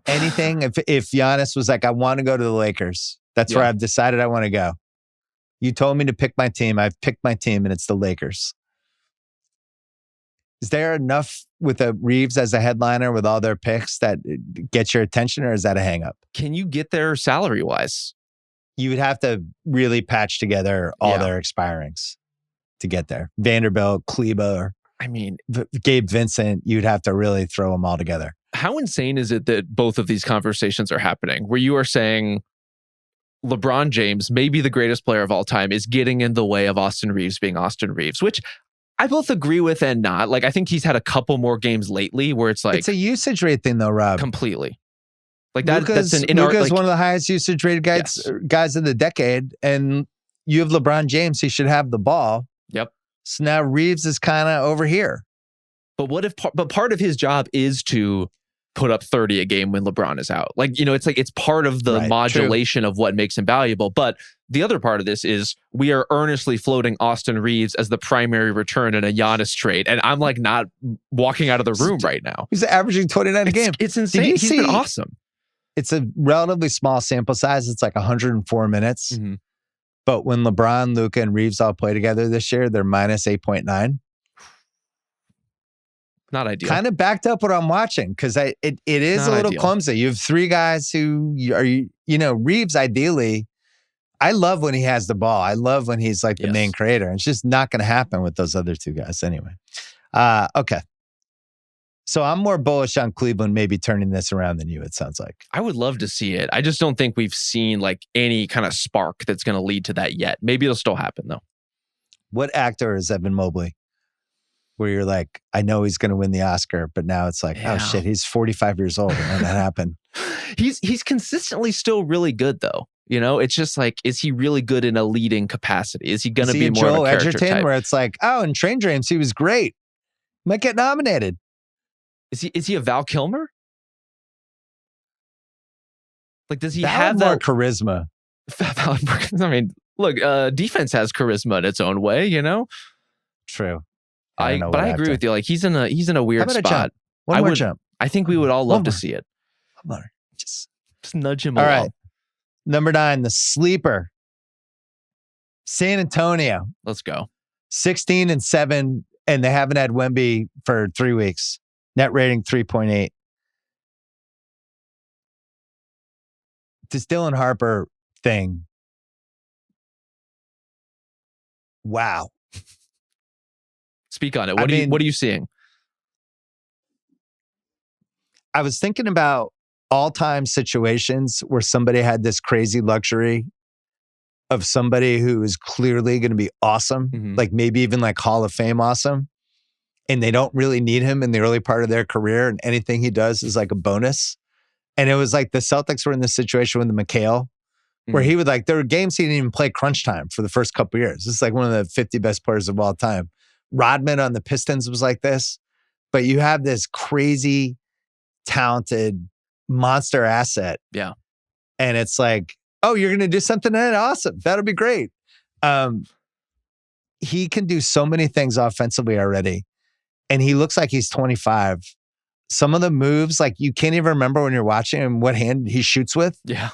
Anything? If Giannis was like, I want to go to the Lakers, that's where I've decided I want to go. You told me to pick my team. I've picked my team, and it's the Lakers. Is there enough with a Reeves as a headliner with all their picks that gets your attention, or is that a hang up? Can you get there salary-wise? You would have to really patch together all their expirings to get there. Vanderbilt, Kleber, Gabe Vincent, you'd have to really throw them all together. How insane is it that both of these conversations are happening where you are saying LeBron James, maybe the greatest player of all time, is getting in the way of Austin Reeves being Austin Reeves, which I both agree with and not. Like, I think he's had a couple more games lately where it's like... It's a usage rate thing though, Rob. Completely. Like that's Luka's one of the highest usage rated guys of the decade, and you have LeBron James, he should have the ball. Yep. So now Reeves is kind of over here. But what if? But part of his job is to put up 30 a game when LeBron is out. Like, it's like it's part of the modulation of what makes him valuable. But the other part of this is we are earnestly floating Austin Reeves as the primary return in a Giannis trade, and I'm like not walking out of the room right now. He's averaging 29 a game. It's insane. He's been awesome. It's a relatively small sample size. It's like 104 minutes. Mm-hmm. But when LeBron, Luka, and Reeves all play together this year, they're minus 8.9. Not ideal. Kind of backed up what I'm watching because it is not a little clumsy. You have three guys who are, Reeves ideally, I love when he has the ball. I love when he's like the main creator. It's just not going to happen with those other two guys anyway. Okay. So I'm more bullish on Cleveland maybe turning this around than you, it sounds like. I would love to see it. I just don't think we've seen like any kind of spark that's going to lead to that yet. Maybe it'll still happen though. What actor is Evan Mobley? Where you're like, I know he's going to win the Oscar, but now it's like, oh shit, he's 45 years old. When that happened? He's consistently still really good though. It's just like, is he really good in a leading capacity? Is he going to be more Joel of a character Edgerton type? Where it's like, oh, in Train Dreams, he was great. Might get nominated. Is he a Val Kilmer? Like, does he Val have more that charisma? I mean, look, defense has charisma in its own way, True. I agree with you. Like, he's in a weird spot. One more jump. I think we would all love to see it. Come on, just nudge him all along. Right. Number 9, the sleeper. San Antonio. Let's go. 16-7, and they haven't had Wemby for 3 weeks. Net rating 3.8. This Dylan Harper thing. Wow. Speak on it. What are you seeing? I was thinking about all-time situations where somebody had this crazy luxury of somebody who is clearly going to be awesome, like maybe even like Hall of Fame awesome, and they don't really need him in the early part of their career, and anything he does is like a bonus. And it was like the Celtics were in this situation with McHale, where he would there were games he didn't even play crunch time for the first couple of years. This is like one of the 50 best players of all time. Rodman on the Pistons was like this, but you have this crazy, talented monster asset. Yeah. And it's like, oh, you're going to do something that awesome. That'll be great. He can do so many things offensively already. And he looks like he's 25. Some of the moves, like you can't even remember when you're watching him what hand he shoots with. Yeah.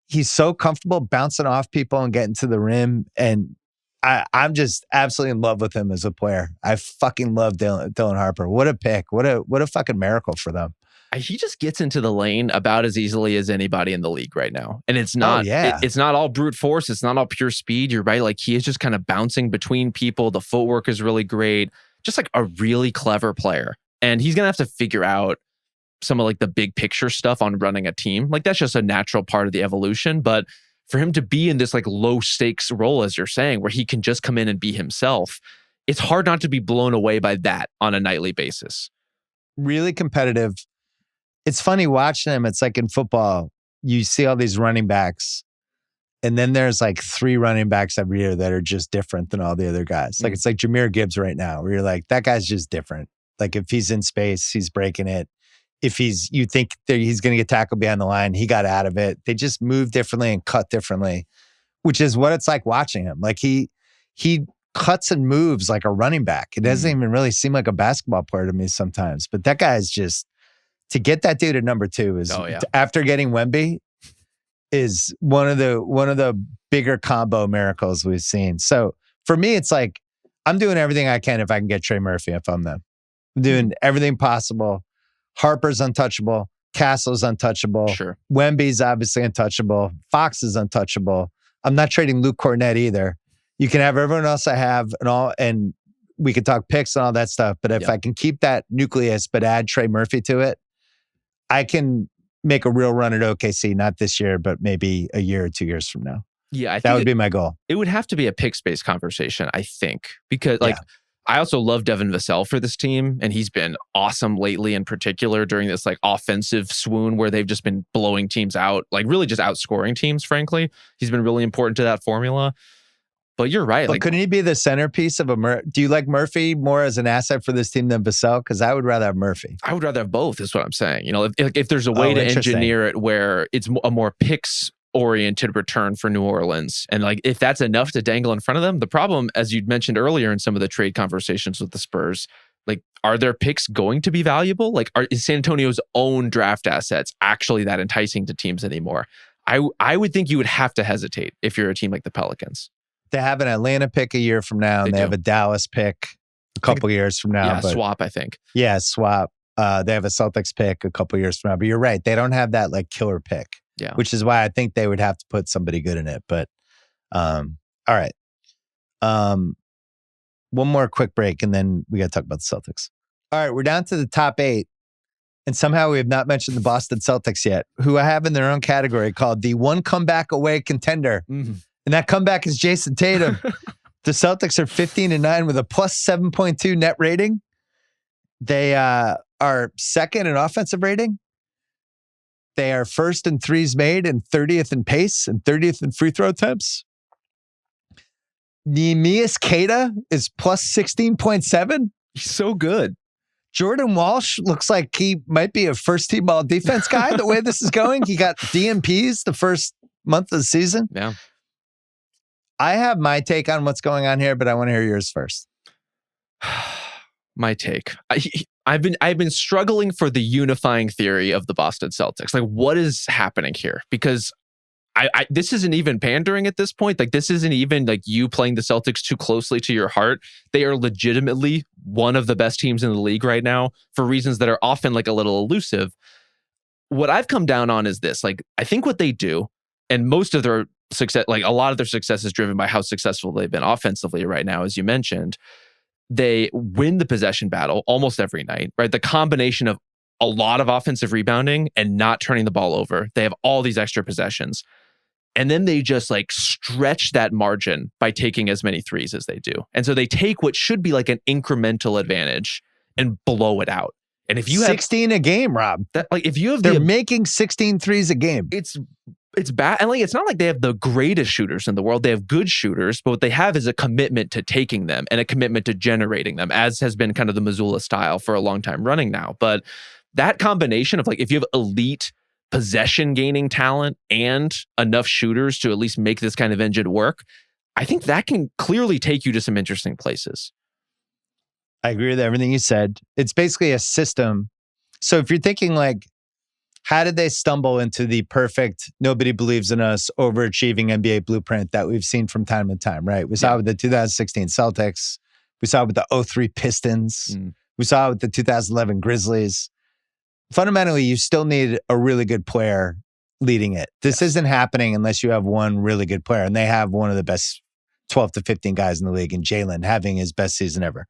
He's so comfortable bouncing off people and getting to the rim. And I'm just absolutely in love with him as a player. I fucking love Dylan Harper. What a pick. What a fucking miracle for them. He just gets into the lane about as easily as anybody in the league right now. And it's not, it's not all brute force. It's not all pure speed. You're right. Like he is just kind of bouncing between people. The footwork is really great. Just like a really clever player. And he's going to have to figure out some of like the big picture stuff on running a team. Like that's just a natural part of the evolution. But for him to be in this like low stakes role, as you're saying, where he can just come in and be himself, it's hard not to be blown away by that on a nightly basis. Really competitive. It's funny watching him. It's like in football, you see all these running backs, and then there's like 3 running backs every year that are just different than all the other guys. Like it's like Jahmyr Gibbs right now, where you're like, that guy's just different. Like if he's in space, he's breaking it. If you think that he's going to get tackled behind the line, he got out of it. They just move differently and cut differently, which is what it's like watching him. Like he cuts and moves like a running back. It doesn't even really seem like a basketball player to me sometimes. But that guy is just, to get that dude at number 2 is after getting Wemby is one of the bigger combo miracles we've seen. So for me, it's like I'm doing everything I can if I can get Trey Murphy if I'm them. I'm doing everything possible. Harper's untouchable. Castle's untouchable. Sure. Wemby's obviously untouchable. Fox is untouchable. I'm not trading Luke Cornett either. You can have everyone else I have and we could talk picks and all that stuff. But if I can keep that nucleus but add Trey Murphy to it, I can make a real run at OKC, not this year, but maybe a year or 2 years from now. Yeah, I think that would be my goal. It would have to be a pick-based conversation, I think, because I also love Devin Vassell for this team, and he's been awesome lately, in particular during this like offensive swoon where they've just been blowing teams out, like really just outscoring teams. Frankly, he's been really important to that formula. But you're right. But couldn't he be the centerpiece of do you like Murphy more as an asset for this team than Vassell? Because I would rather have Murphy. I would rather have both, is what I'm saying. If there's a way to engineer it where it's a more picks oriented return for New Orleans, and if that's enough to dangle in front of them, the problem, as you'd mentioned earlier in some of the trade conversations with the Spurs, are their picks going to be valuable? Is San Antonio's own draft assets actually that enticing to teams anymore? I would think you would have to hesitate if you're a team like the Pelicans. They have an Atlanta pick a year from now, and they have a Dallas pick a couple years from now. Yeah, swap, I think. Yeah, swap. They have a Celtics pick a couple years from now. But you're right. They don't have that killer pick, which is why I think they would have to put somebody good in it. But all right. One more quick break, and then we got to talk about the Celtics. All right, we're down to the top 8. And somehow we have not mentioned the Boston Celtics yet, who I have in their own category called the one comeback away contender. Mm-hmm. And that comeback is Jason Tatum. The Celtics are 15-9 with a plus 7.2 net rating. They are second in offensive rating. They are first in threes made and 30th in pace and 30th in free throw attempts. Neemias Queta is plus 16.7. He's so good. Jordan Walsh looks like he might be a first-team all-defense guy the way this is going. He got DMPs the first month of the season. Yeah. I have my take on what's going on here, but I want to hear yours first. My take. I've been struggling for the unifying theory of the Boston Celtics. What is happening here? Because this isn't even pandering at this point. This isn't even you playing the Celtics too closely to your heart. They are legitimately one of the best teams in the league right now for reasons that are often a little elusive. What I've come down on is this. I think what they do, and most of their success, a lot of their success is driven by how successful they've been offensively right now, as you mentioned. They win the possession battle almost every night, right? The combination of a lot of offensive rebounding and not turning the ball over. They have all these extra possessions. And then they just stretch that margin by taking as many threes as they do. And so they take what should be an incremental advantage and blow it out. And if you have 16 a game, Rob, if you have they're making 16 threes a game. It's bad. And it's not like they have the greatest shooters in the world. They have good shooters, but what they have is a commitment to taking them and a commitment to generating them, as has been kind of the Missoula style for a long time running now. But that combination of if you have elite possession gaining talent and enough shooters to at least make this kind of engine work, I think that can clearly take you to some interesting places. I agree with everything you said. It's basically a system. So if you're thinking how did they stumble into the perfect, nobody believes in us, overachieving NBA blueprint that we've seen from time to time, right? We saw it with the 2016 Celtics. We saw it with the 2003 Pistons. We saw it with the 2011 Grizzlies. Fundamentally, you still need a really good player leading it. This isn't happening unless you have one really good player. And they have one of the best 12 to 15 guys in the league, and Jalen having his best season ever.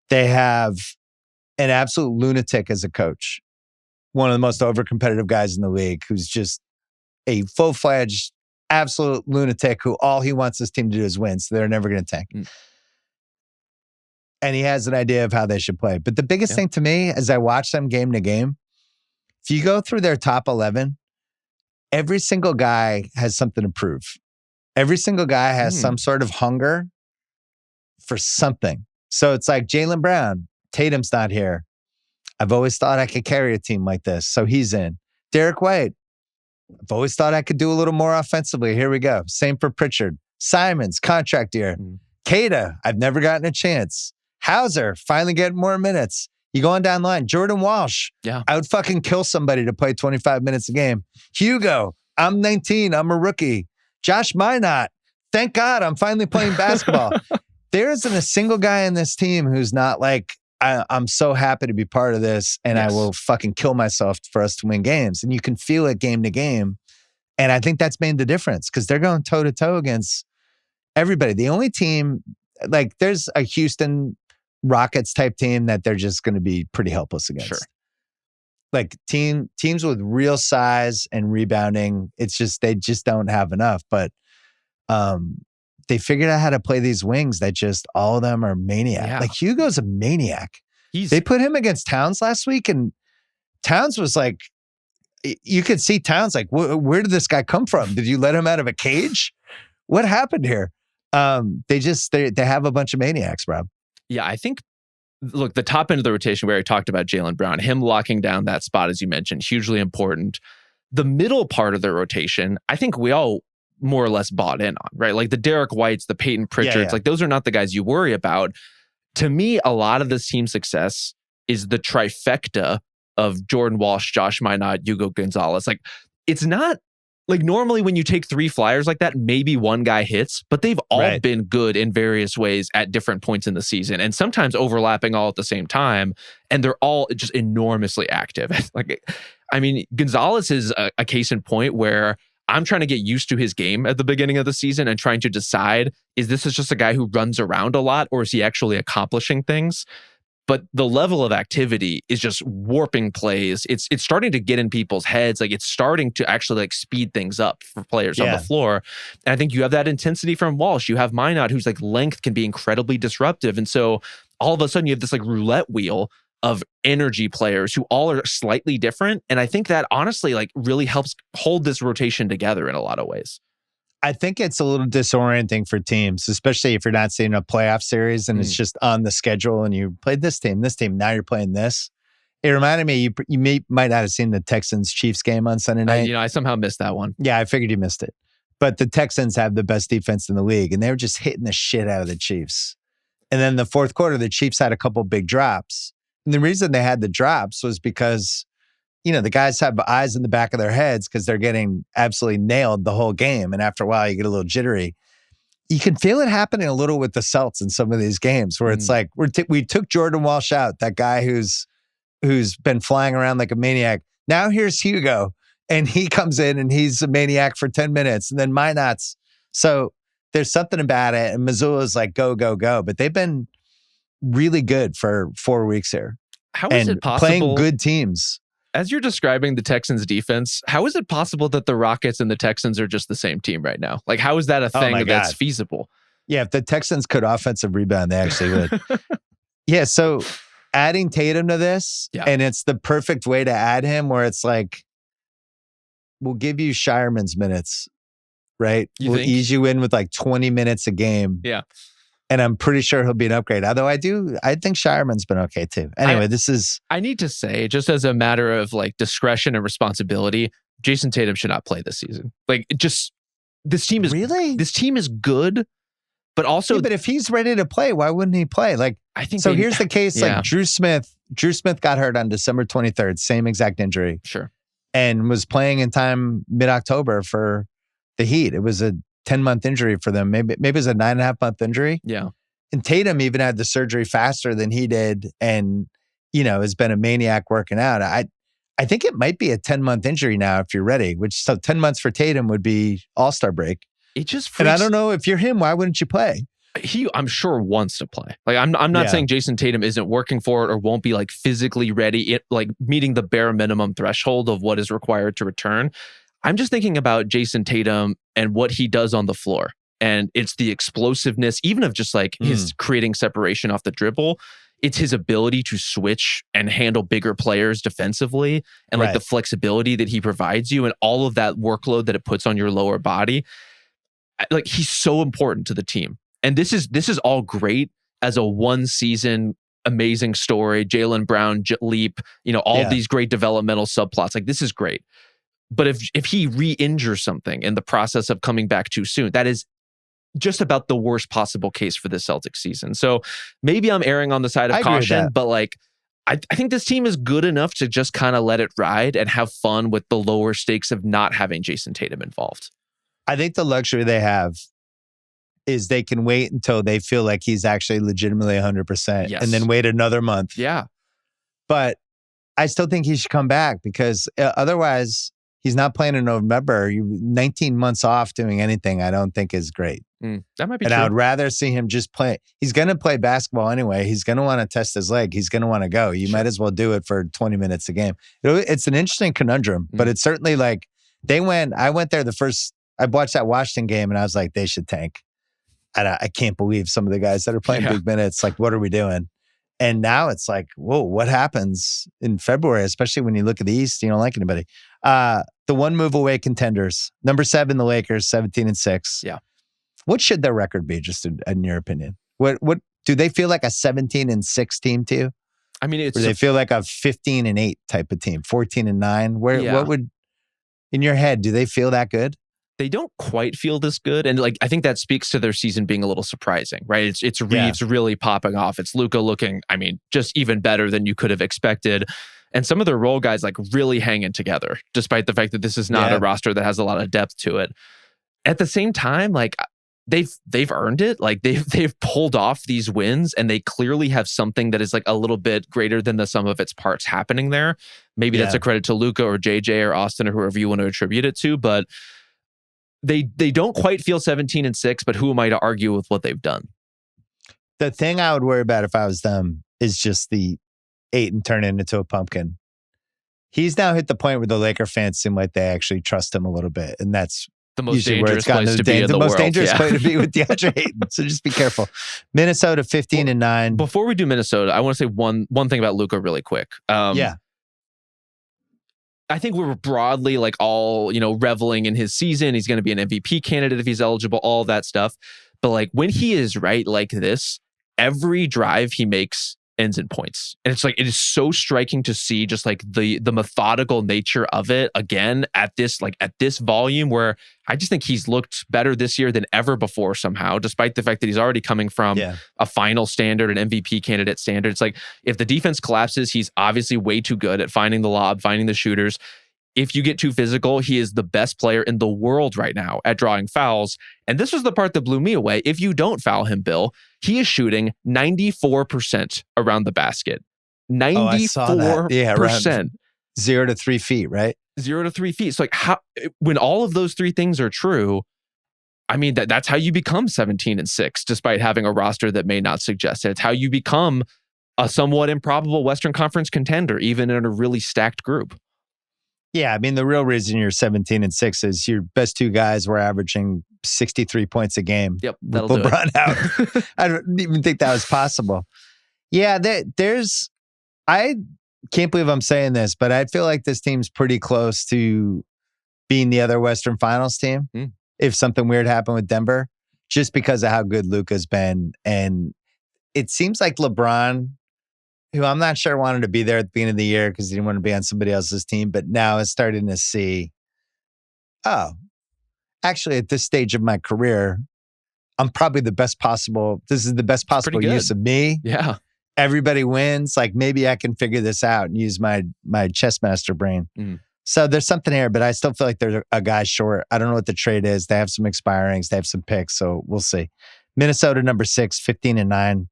They have an absolute lunatic as a coach. One of the most over-competitive guys in the league, who's just a full-fledged, absolute lunatic who all he wants his team to do is win, so they're never going to tank. And he has an idea of how they should play. But the biggest thing to me, as I watch them game to game, if you go through their top 11, every single guy has something to prove. Every single guy has some sort of hunger for something. So it's Jaylen Brown, Tatum's not here. I've always thought I could carry a team like this, so he's in. Derek White, I've always thought I could do a little more offensively. Here we go. Same for Pritchard. Simons, contract year. Queta, I've never gotten a chance. Hauser, finally getting more minutes. You go on down the line. Jordan Walsh, I would fucking kill somebody to play 25 minutes a game. Hugo, I'm 19. I'm a rookie. Josh Minot, thank God I'm finally playing basketball. There isn't a single guy in this team who's not I'm so happy to be part of this, and I will fucking kill myself for us to win games. And you can feel it game to game. And I think that's made the difference because they're going toe to toe against everybody. The only team, there's a Houston Rockets type team that they're just going to be pretty helpless against. Sure. Teams with real size and rebounding, it's just, they just don't have enough. But they figured out how to play these wings that just all of them are maniac. Yeah. Hugo's a maniac. They put him against Towns last week, and Towns was you could see Towns where did this guy come from? Did you let him out of a cage? What happened here? They have a bunch of maniacs, Rob. Yeah, I think, look, the top end of the rotation, we already talked about Jaylen Brown, him locking down that spot, as you mentioned, hugely important. The middle part of the rotation, I think we all more or less bought in on, right? Like the Derek Whites, the Peyton Pritchards, like those are not the guys you worry about. To me, a lot of this team's success is the trifecta of Jordan Walsh, Josh Minot, Hugo Gonzalez. Like, it's not like normally when you take 3 flyers like that, maybe one guy hits, but they've all been good in various ways at different points in the season and sometimes overlapping all at the same time. And they're all just enormously active. Like, I mean, Gonzalez is a case in point where I'm trying to get used to his game at the beginning of the season and trying to decide, is this just a guy who runs around a lot or is he actually accomplishing things? But the level of activity is just warping plays. It's starting to get in people's heads. Like it's starting to actually like speed things up for players on the floor. And I think you have that intensity from Walsh. You have Minot, whose like length can be incredibly disruptive. And so all of a sudden you have this like roulette wheel of energy players who all are slightly different. And I think that honestly like really helps hold this rotation together in a lot of ways. I think it's a little disorienting for teams, especially if you're not seeing a playoff series and it's just on the schedule and you played this team, now you're playing this. It reminded me, you might not have seen the Texans-Chiefs game on Sunday night. I somehow missed that one. Yeah, I figured you missed it. But the Texans have the best defense in the league and they were just hitting the shit out of the Chiefs. And then the fourth quarter, the Chiefs had a couple big drops. And the reason they had the drops was because the guys have eyes in the back of their heads because they're getting absolutely nailed the whole game. And after a while, you get a little jittery. You can feel it happening a little with the Celts in some of these games where it's like, we took Jordan Walsh out, that guy who's been flying around like a maniac. Now here's Hugo, and he comes in and he's a maniac for 10 minutes. And then Minot's. So there's something about it. And Missoula's like, go, go, go. But they've been really good for 4 weeks here. How is it possible? Playing good teams. As you're describing the Texans defense, how is it possible that the Rockets and the Texans are just the same team right now? Like, how is that a thing that's feasible? Yeah, if the Texans could offensive rebound, they actually would. Yeah, so adding Tatum to this, and it's the perfect way to add him where it's like, we'll give you Shireman's minutes, right? We'll ease you in with like 20 minutes a game. Yeah. And I'm pretty sure he'll be an upgrade. Although I think Shireman's been okay too. Anyway, I need to say, just as a matter of like discretion and responsibility, Jason Tatum should not play this season. Like, this team is good, but also. Yeah, but if he's ready to play, why wouldn't he play? Like, I think so. Here's the case: like Drew Smith got hurt on December 23rd, same exact injury. Sure. And was playing in time mid-October for the Heat. It was a 10-month injury for them. Maybe it was a 9.5-month injury. Yeah. And Tatum even had the surgery faster than he did and, has been a maniac working out. I think it might be a 10-month injury now if you're ready, so 10 months for Tatum would be All-Star break. It just freaks. And I don't know if you're him, why wouldn't you play? He, I'm sure, wants to play. Like, I'm not saying Jason Tatum isn't working for it or won't be like physically ready, like meeting the bare minimum threshold of what is required to return. I'm just thinking about Jason Tatum and what he does on the floor. And it's the explosiveness, even of just like his creating separation off the dribble. It's his ability to switch and handle bigger players defensively and like the flexibility that he provides you and all of that workload that it puts on your lower body. Like, he's so important to the team. And this is all great as a one season amazing story. Jaylen Brown leap, all of these great developmental subplots. Like, this is great. But if he re-injures something in the process of coming back too soon, that is just about the worst possible case for this Celtics season. So maybe I'm erring on the side of caution, but like, I think this team is good enough to just kind of let it ride and have fun with the lower stakes of not having Jason Tatum involved. I think the luxury they have is they can wait until they feel like he's actually legitimately 100% and then wait another month. Yeah. But I still think he should come back because otherwise he's not playing in November. 19 months off doing anything, I don't think is great. That might be true. And I would rather see him just play. He's going to play basketball anyway. He's going to want to test his leg. He's going to want to go. You might as well do it for 20 minutes a game. It's an interesting conundrum, but it's certainly like I went there I watched that Washington game and I was like, they should tank. And I can't believe some of the guys that are playing big minutes. Like, what are we doing? And now it's like, whoa, what happens in February, especially when you look at the East, you don't like anybody. The one move away contenders. Number 7, the Lakers, 17-6. Yeah. What should their record be, just in your opinion? What do they feel like a 17-6 team to you? I mean, Or do they feel like a 15-8 type of team, 14-9? Yeah. What would, in your head, do they feel that good? They don't quite feel this good. And like, I think that speaks to their season being a little surprising, right? It's Reeves really popping off. It's Luka looking, I mean, just even better than you could have expected. And some of their role guys like really hanging together, despite the fact that this is not a roster that has a lot of depth to it. At the same time, like they've earned it. Like they've pulled off these wins, and they clearly have something that is like a little bit greater than the sum of its parts happening there. Maybe that's a credit to Luka or JJ or Austin or whoever you want to attribute it to, but they don't quite feel 17-6, but who am I to argue with what they've done? The thing I would worry about if I was them is just the 8 and turn it into a pumpkin. He's now hit the point where the Laker fans seem like they actually trust him a little bit, and that's the most dangerous place to be in the world. The most dangerous place to be with DeAndre Ayton. So just be careful. Minnesota 15-9. Before we do Minnesota, I want to say one thing about Luka really quick. I think we were broadly like all, reveling in his season. He's going to be an MVP candidate if he's eligible, all that stuff. But like when he is right like this, every drive he makes ends in points. And it's like, it is so striking to see just like the methodical nature of it again at this volume, where I just think he's looked better this year than ever before somehow, despite the fact that he's already coming from a final standard, an MVP candidate standard. It's like, if the defense collapses, he's obviously way too good at finding the lob, finding the shooters. If you get too physical, he is the best player in the world right now at drawing fouls. And this was the part that blew me away. If you don't foul him, Bill, he is shooting 94% around the basket. 94%. 0 to 3 feet, right? 0 to 3 feet. So like, when all of those three things are true, I mean, that's how you become 17-6, despite having a roster that may not suggest it. It's how you become a somewhat improbable Western Conference contender, even in a really stacked group. Yeah, I mean, the real reason you're 17-6 is your best two guys were averaging 63 points a game. Yep, that'll with do LeBron it. out. I don't even think that was possible. Yeah, I can't believe I'm saying this, but I feel like this team's pretty close to being the other Western Finals team if something weird happened with Denver, just because of how good Luka's been. And it seems like LeBron, who I'm not sure wanted to be there at the beginning of the year because he didn't want to be on somebody else's team, but now is starting to see, actually at this stage of my career, I'm probably this is the best possible use of me. Yeah. Everybody wins. Like maybe I can figure this out and use my chess master brain. So there's something here, but I still feel like there's a guy short. I don't know what the trade is. They have some expirings. They have some picks. So we'll see. Minnesota number 6, 15-9.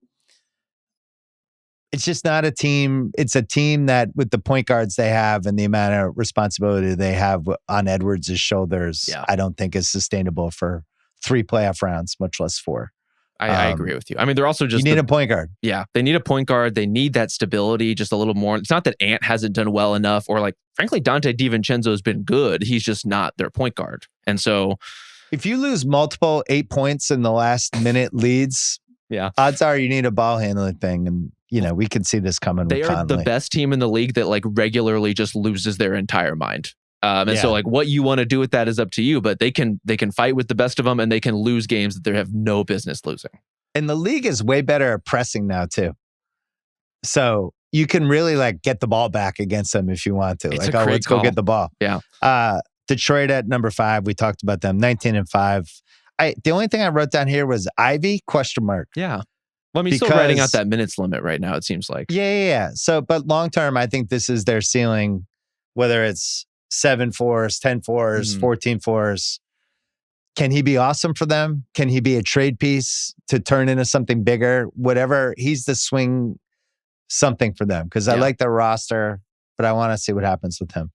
It's just not a team. It's a team that with the point guards they have and the amount of responsibility they have on Edwards' shoulders, I don't think is sustainable for 3 playoff rounds, much less 4. I agree with you. I mean, they're also just... You need a point guard. Yeah, they need a point guard. They need that stability just a little more. It's not that Ant hasn't done well enough, or like, frankly, Dante DiVincenzo has been good. He's just not their point guard. And so... If you lose multiple 8 points in the last minute leads, odds are you need a ball handling thing. And we can see this coming. They are the best team in the league that like regularly just loses their entire mind. So like what you want to do with that is up to you, but they can fight with the best of them and they can lose games that they have no business losing. And the league is way better at pressing now too. So you can really like get the ball back against them if you want to. It's like, let's go get the ball. Yeah. Detroit at number 5. We talked about them, 19-5. The only thing I wrote down here was Ivy ? Yeah. Well, I mean, still writing out that minutes limit right now, it seems like. Yeah. So, but long term, I think this is their ceiling, whether it's 7 fours, 10 fours, 14 fours. Can he be awesome for them? Can he be a trade piece to turn into something bigger? Whatever. He's the swing something for them because I like their roster, but I want to see what happens with him.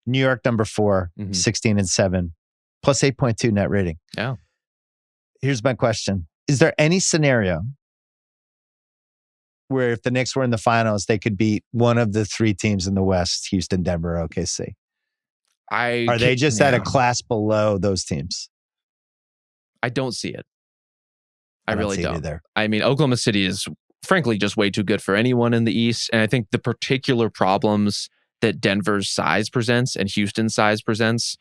New York number 4, 16-7, plus 8.2 net rating. Yeah. Here's my question. Is there any scenario where if the Knicks were in the finals, they could beat one of the 3 teams in the West, Houston, Denver, OKC? Are they just at a class below those teams? I don't see it. I really don't. Either. I mean, Oklahoma City is frankly just way too good for anyone in the East. And I think the particular problems that Denver's size presents and Houston's size presents,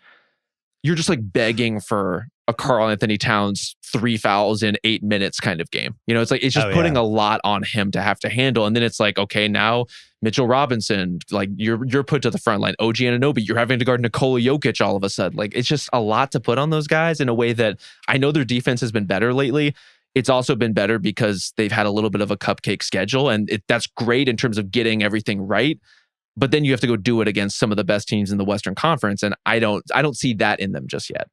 you're just like begging for a Karl Anthony Towns 3 fouls in 8 minutes kind of game. It's like, it's just putting a lot on him to have to handle. And then it's like, okay, now Mitchell Robinson, like you're put to the front line. OG Anunoby, you're having to guard Nikola Jokic all of a sudden. Like, it's just a lot to put on those guys in a way that I know their defense has been better lately. It's also been better because they've had a little bit of a cupcake schedule, and that's great in terms of getting everything right. But then you have to go do it against some of the best teams in the Western Conference, and I don't see that in them just yet.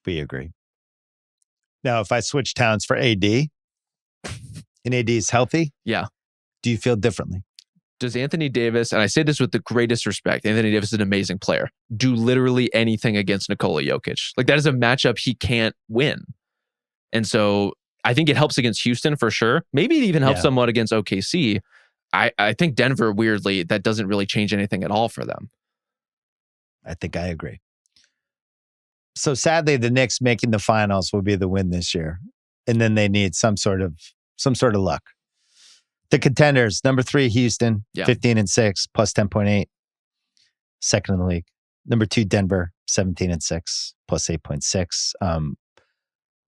We agree. Now, if I switch Towns for AD, and AD is healthy, do you feel differently? Does Anthony Davis, and I say this with the greatest respect, Anthony Davis is an amazing player, do literally anything against Nikola Jokic? Like, that is a matchup he can't win. And so I think it helps against Houston for sure. Maybe it even helps somewhat against OKC. I think Denver, weirdly, that doesn't really change anything at all for them. I think I agree. So sadly, the Knicks making the finals will be the win this year. And then they need some sort of luck. The contenders, number 3, Houston, 15-6, plus 10.8. Second in the league. Number 2, Denver, 17-6, plus 8.6.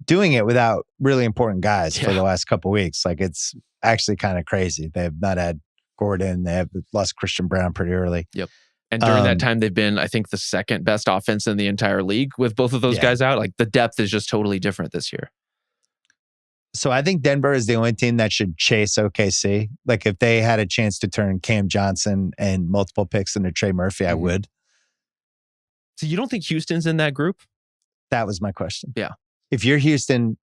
Doing it without really important guys for the last couple of weeks. Like, it's actually kind of crazy. They have not had Gordon. They have lost Christian Brown pretty early. Yep. And during that time, they've been, I think, the second best offense in the entire league with both of those guys out. Like, the depth is just totally different this year. So I think Denver is the only team that should chase OKC. Like, if they had a chance to turn Cam Johnson and multiple picks into Trey Murphy, I would. So you don't think Houston's in that group? That was my question. Yeah. If you're Houston,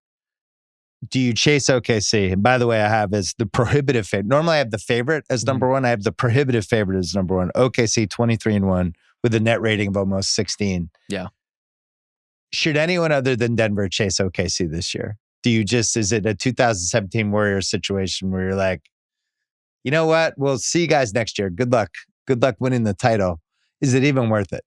do you chase OKC? And by the way, I have as the prohibitive favorite. Normally I have the favorite as number 1. I have the prohibitive favorite as number 1. OKC 23-1 with a net rating of almost 16. Yeah. Should anyone other than Denver chase OKC this year? Is it a 2017 Warriors situation where you're like, you know what? We'll see you guys next year. Good luck. Good luck winning the title. Is it even worth it?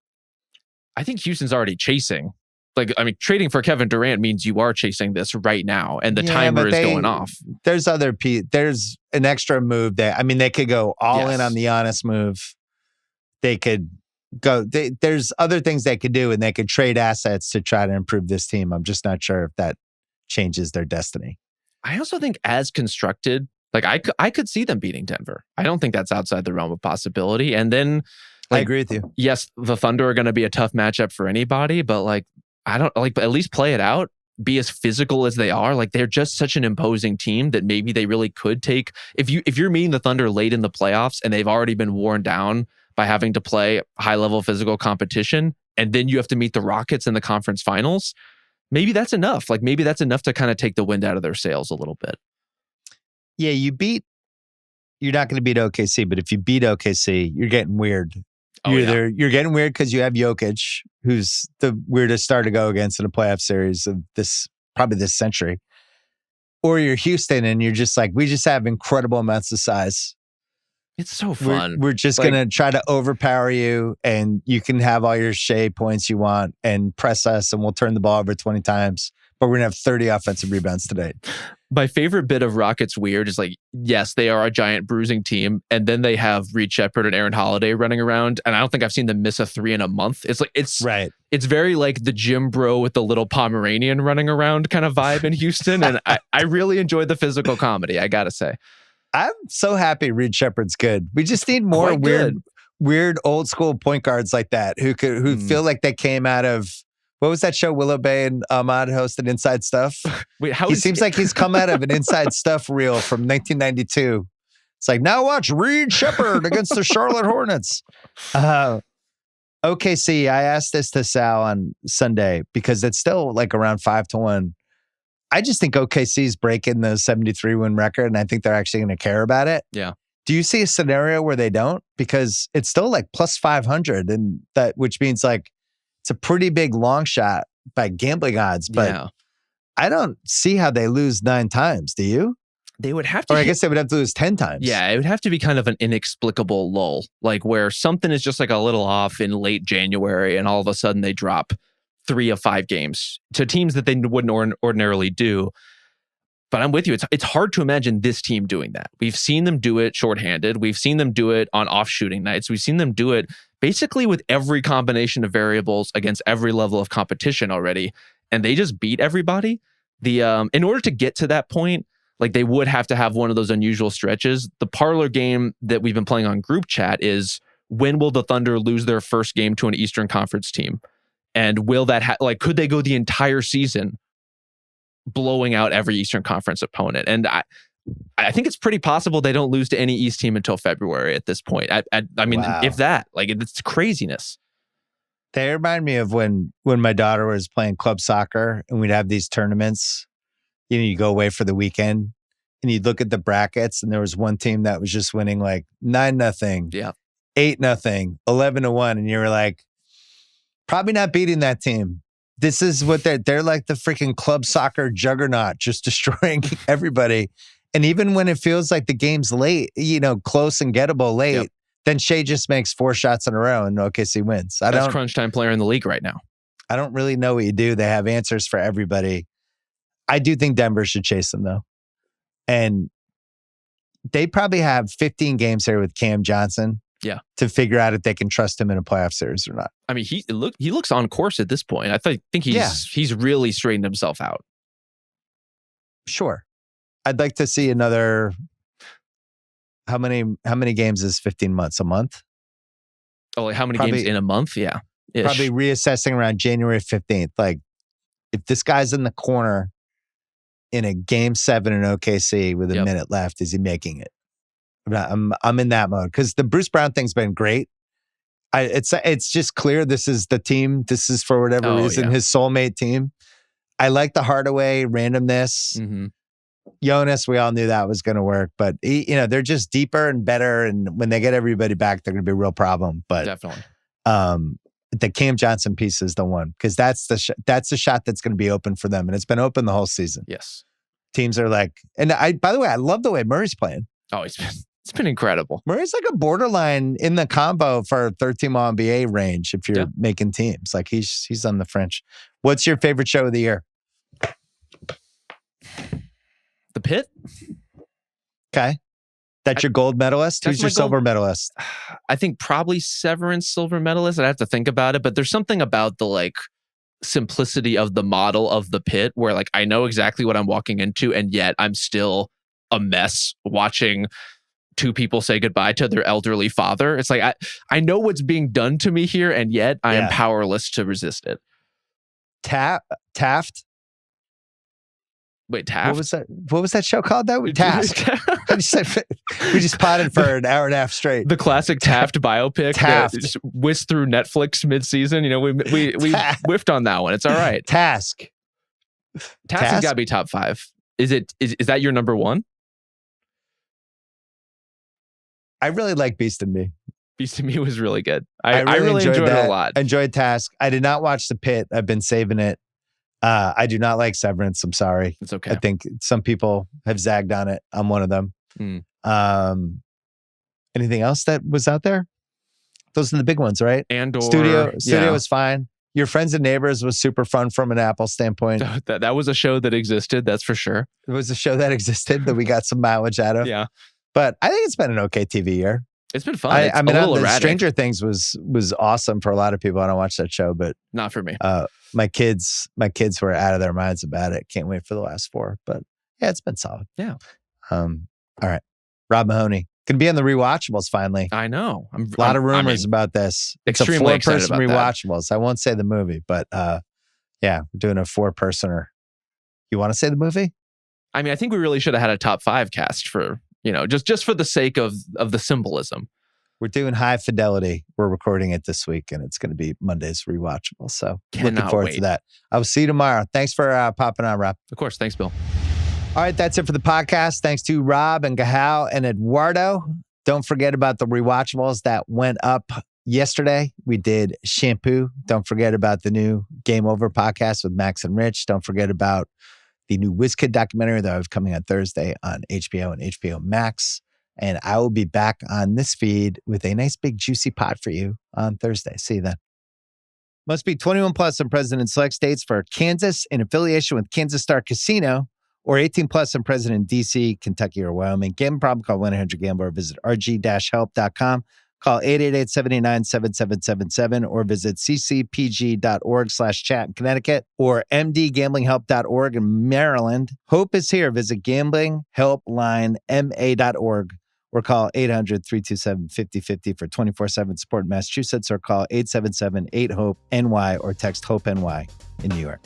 I think Houston's already chasing. Like, I mean, trading for Kevin Durant means you are chasing this right now, and the timer is going off. There's an extra move that, they could go all in on the Giannis move. They could go, there's other things they could do, and they could trade assets to try to improve this team. I'm just not sure if that changes their destiny. I also think as constructed, like I could see them beating Denver. I don't think that's outside the realm of possibility. And then, I agree with you. Yes, the Thunder are going to be a tough matchup for anybody, but I don't at least play it out. Be as physical as they are. Like, they're just such an imposing team that maybe they really could take. If you're meeting the Thunder late in the playoffs and they've already been worn down by having to play high level physical competition, and then you have to meet the Rockets in the conference finals, maybe that's enough. Like, maybe that's enough to kind of take the wind out of their sails a little bit. Yeah, you're not going to beat OKC, but if you beat OKC, you're getting weird. You're getting weird because you have Jokic, who's the weirdest star to go against in a playoff series of probably this century. Or you're Houston and you're just like, we just have incredible amounts of size. It's so fun. We're just going to try to overpower you, and you can have all your shea points you want and press us, and we'll turn the ball over 20 times. But we're going to have 30 offensive rebounds today. My favorite bit of Rockets weird is, like, yes, they are a giant bruising team. And then they have Reed Shepherd and Aaron Holiday running around. And I don't think I've seen them miss a 3 in a month. It's like, it's very like the gym bro with the little Pomeranian running around kind of vibe in Houston. And I really enjoyed the physical comedy, I got to say. I'm so happy Reed Shepherd's good. We just need more weird old school point guards like that who feel like they came out of, what was that show Willow Bay and Ahmad hosted, Inside Stuff? Wait, he seems like he's come out of an Inside Stuff reel from 1992. It's like, now watch Reed Shepherd against the Charlotte Hornets. OKC, I asked this to Sal on Sunday because it's still like around 5-1. I just think OKC's breaking the 73-win record, and I think they're actually going to care about it. Yeah. Do you see a scenario where they don't? Because it's still like plus 500, and that, which means like it's a pretty big long shot by gambling odds. But I don't see how they lose 9 times. Do you? They would have to. Or I guess they would have to lose 10 times. Yeah, it would have to be kind of an inexplicable lull, like where something is just like a little off in late January, and all of a sudden they drop 3 of 5 games to teams that they wouldn't ordinarily do. But I'm with you. It's hard to imagine this team doing that. We've seen them do it shorthanded. We've seen them do it on off shooting nights. We've seen them do it basically with every combination of variables against every level of competition already, and they just beat everybody. In order to get to that point, like they would have to have one of those unusual stretches. The parlor game that we've been playing on group chat is, when will the Thunder lose their first game to an Eastern Conference team? And will that could they go the entire season blowing out every Eastern Conference opponent? And I think it's pretty possible they don't lose to any East team until February at this point. I mean, Wow. if that, like, it's craziness. They remind me of when my daughter was playing club soccer and we'd have these tournaments. You know, you go away for the weekend and you'd look at the brackets and there was one team that was just winning like 9-0, Yeah, 8-0, 11-1, and you were like, probably not beating that team. This is what they're like, the freaking club soccer juggernaut, just destroying everybody. And even when it feels like the game's late, you know, close and gettable late, Yep. then Shea just makes 4 shots in a row and OKC wins. best crunch time player in the league right now. I don't really know what you do. They have answers for everybody. I do think Denver should chase them though. And they probably have 15 games here with Cam Johnson. Yeah. To figure out if they can trust him in a playoff series or not. I mean, he looks on course at this point. I think he's really straightened himself out. Sure. I'd like to see another. How many games is 15 months? A month? Oh, like how many games in a month? Yeah. Ish. Probably reassessing around January 15th. Like, if this guy's in the corner in a game 7 in OKC with a minute left, is he making it? I'm in that mode because the Bruce Brown thing's been great. It's just clear this is the team. This is for whatever reason his soulmate team. I like the Hardaway randomness. Mm-hmm. Jonas, we all knew that was going to work, but they're just deeper and better. And when they get everybody back, they're going to be a real problem. But definitely, the Cam Johnson piece is the one because that's the shot that's going to be open for them, and it's been open the whole season. Yes, teams are like, and by the way, I love the way Murray's playing. Oh, it's been incredible. Murray's like a borderline in the combo for 13 NBA range if you're making teams. Like he's on the French. What's your favorite show of the year? The Pit. Okay. That's your gold medalist? Who's your silver medalist? I think probably Severance silver medalist. I'd have to think about it, but there's something about the simplicity of the model of the Pit where I know exactly what I'm walking into, and yet I'm still a mess watching two people say goodbye to their elderly father. It's like I know what's being done to me here, and yet I am powerless to resist it. Taft? Wait, Taft? What was that show called though? Task. We just potted for an hour and a half straight. The classic Taft biopic. Taft. That just whisked through Netflix mid-season. We whiffed on that one. It's all right. Task has got to be top 5. Is that your number 1? I really like Beast and Me. Beast and Me was really good. I really enjoyed it a lot. Enjoyed Task. I did not watch The Pit. I've been saving it. I do not like Severance. I'm sorry. It's okay. I think some people have zagged on it. I'm one of them. Anything else that was out there? Those are the big ones, right? Andor. Studio was fine. Your Friends and Neighbors was super fun from an Apple standpoint. That was a show that existed, that's for sure. It was a show that existed that we got some mileage out of. Yeah. But I think it's been an okay TV year. It's been fun. I mean, Stranger Things was awesome for a lot of people. I don't watch that show, but not for me. My kids were out of their minds about it. Can't wait for the last 4. But yeah, it's been solid. Yeah. All right. Rob Mahoney can be on the rewatchables finally. I know. A lot of rumors about this. It's a 4-person rewatchables. I won't say the movie, but we're doing a 4-personer. You want to say the movie? I mean, I think we really should have had a top 5 cast for. Just for the sake of the symbolism. We're doing high fidelity. We're recording it this week, and it's going to be Monday's rewatchable. So looking forward to that. I will see you tomorrow. Thanks for popping on, Rob. Of course. Thanks, Bill. All right, that's it for the podcast. Thanks to Rob and Gahal and Eduardo. Don't forget about the rewatchables that went up yesterday. We did Shampoo. Don't forget about the new Game Over podcast with Max and Rich. Don't forget about the new WizKid documentary that was coming on Thursday on HBO and HBO Max. And I will be back on this feed with a nice big juicy pod for you on Thursday. See you then. Must be 21 plus and present in select states for Kansas in affiliation with Kansas Star Casino, or 18 plus and present in DC, Kentucky, or Wyoming. Gambling problem, call 1-800-GAMBLER or visit rg-help.com. Call 888-789-7777 or visit ccpg.org/chat in Connecticut or mdgamblinghelp.org in Maryland. Hope is here. Visit gamblinghelplinema.org or call 800-327-5050 for 24/7 support in Massachusetts, or call 877-8-HOPE-NY or text HOPE-NY in New York.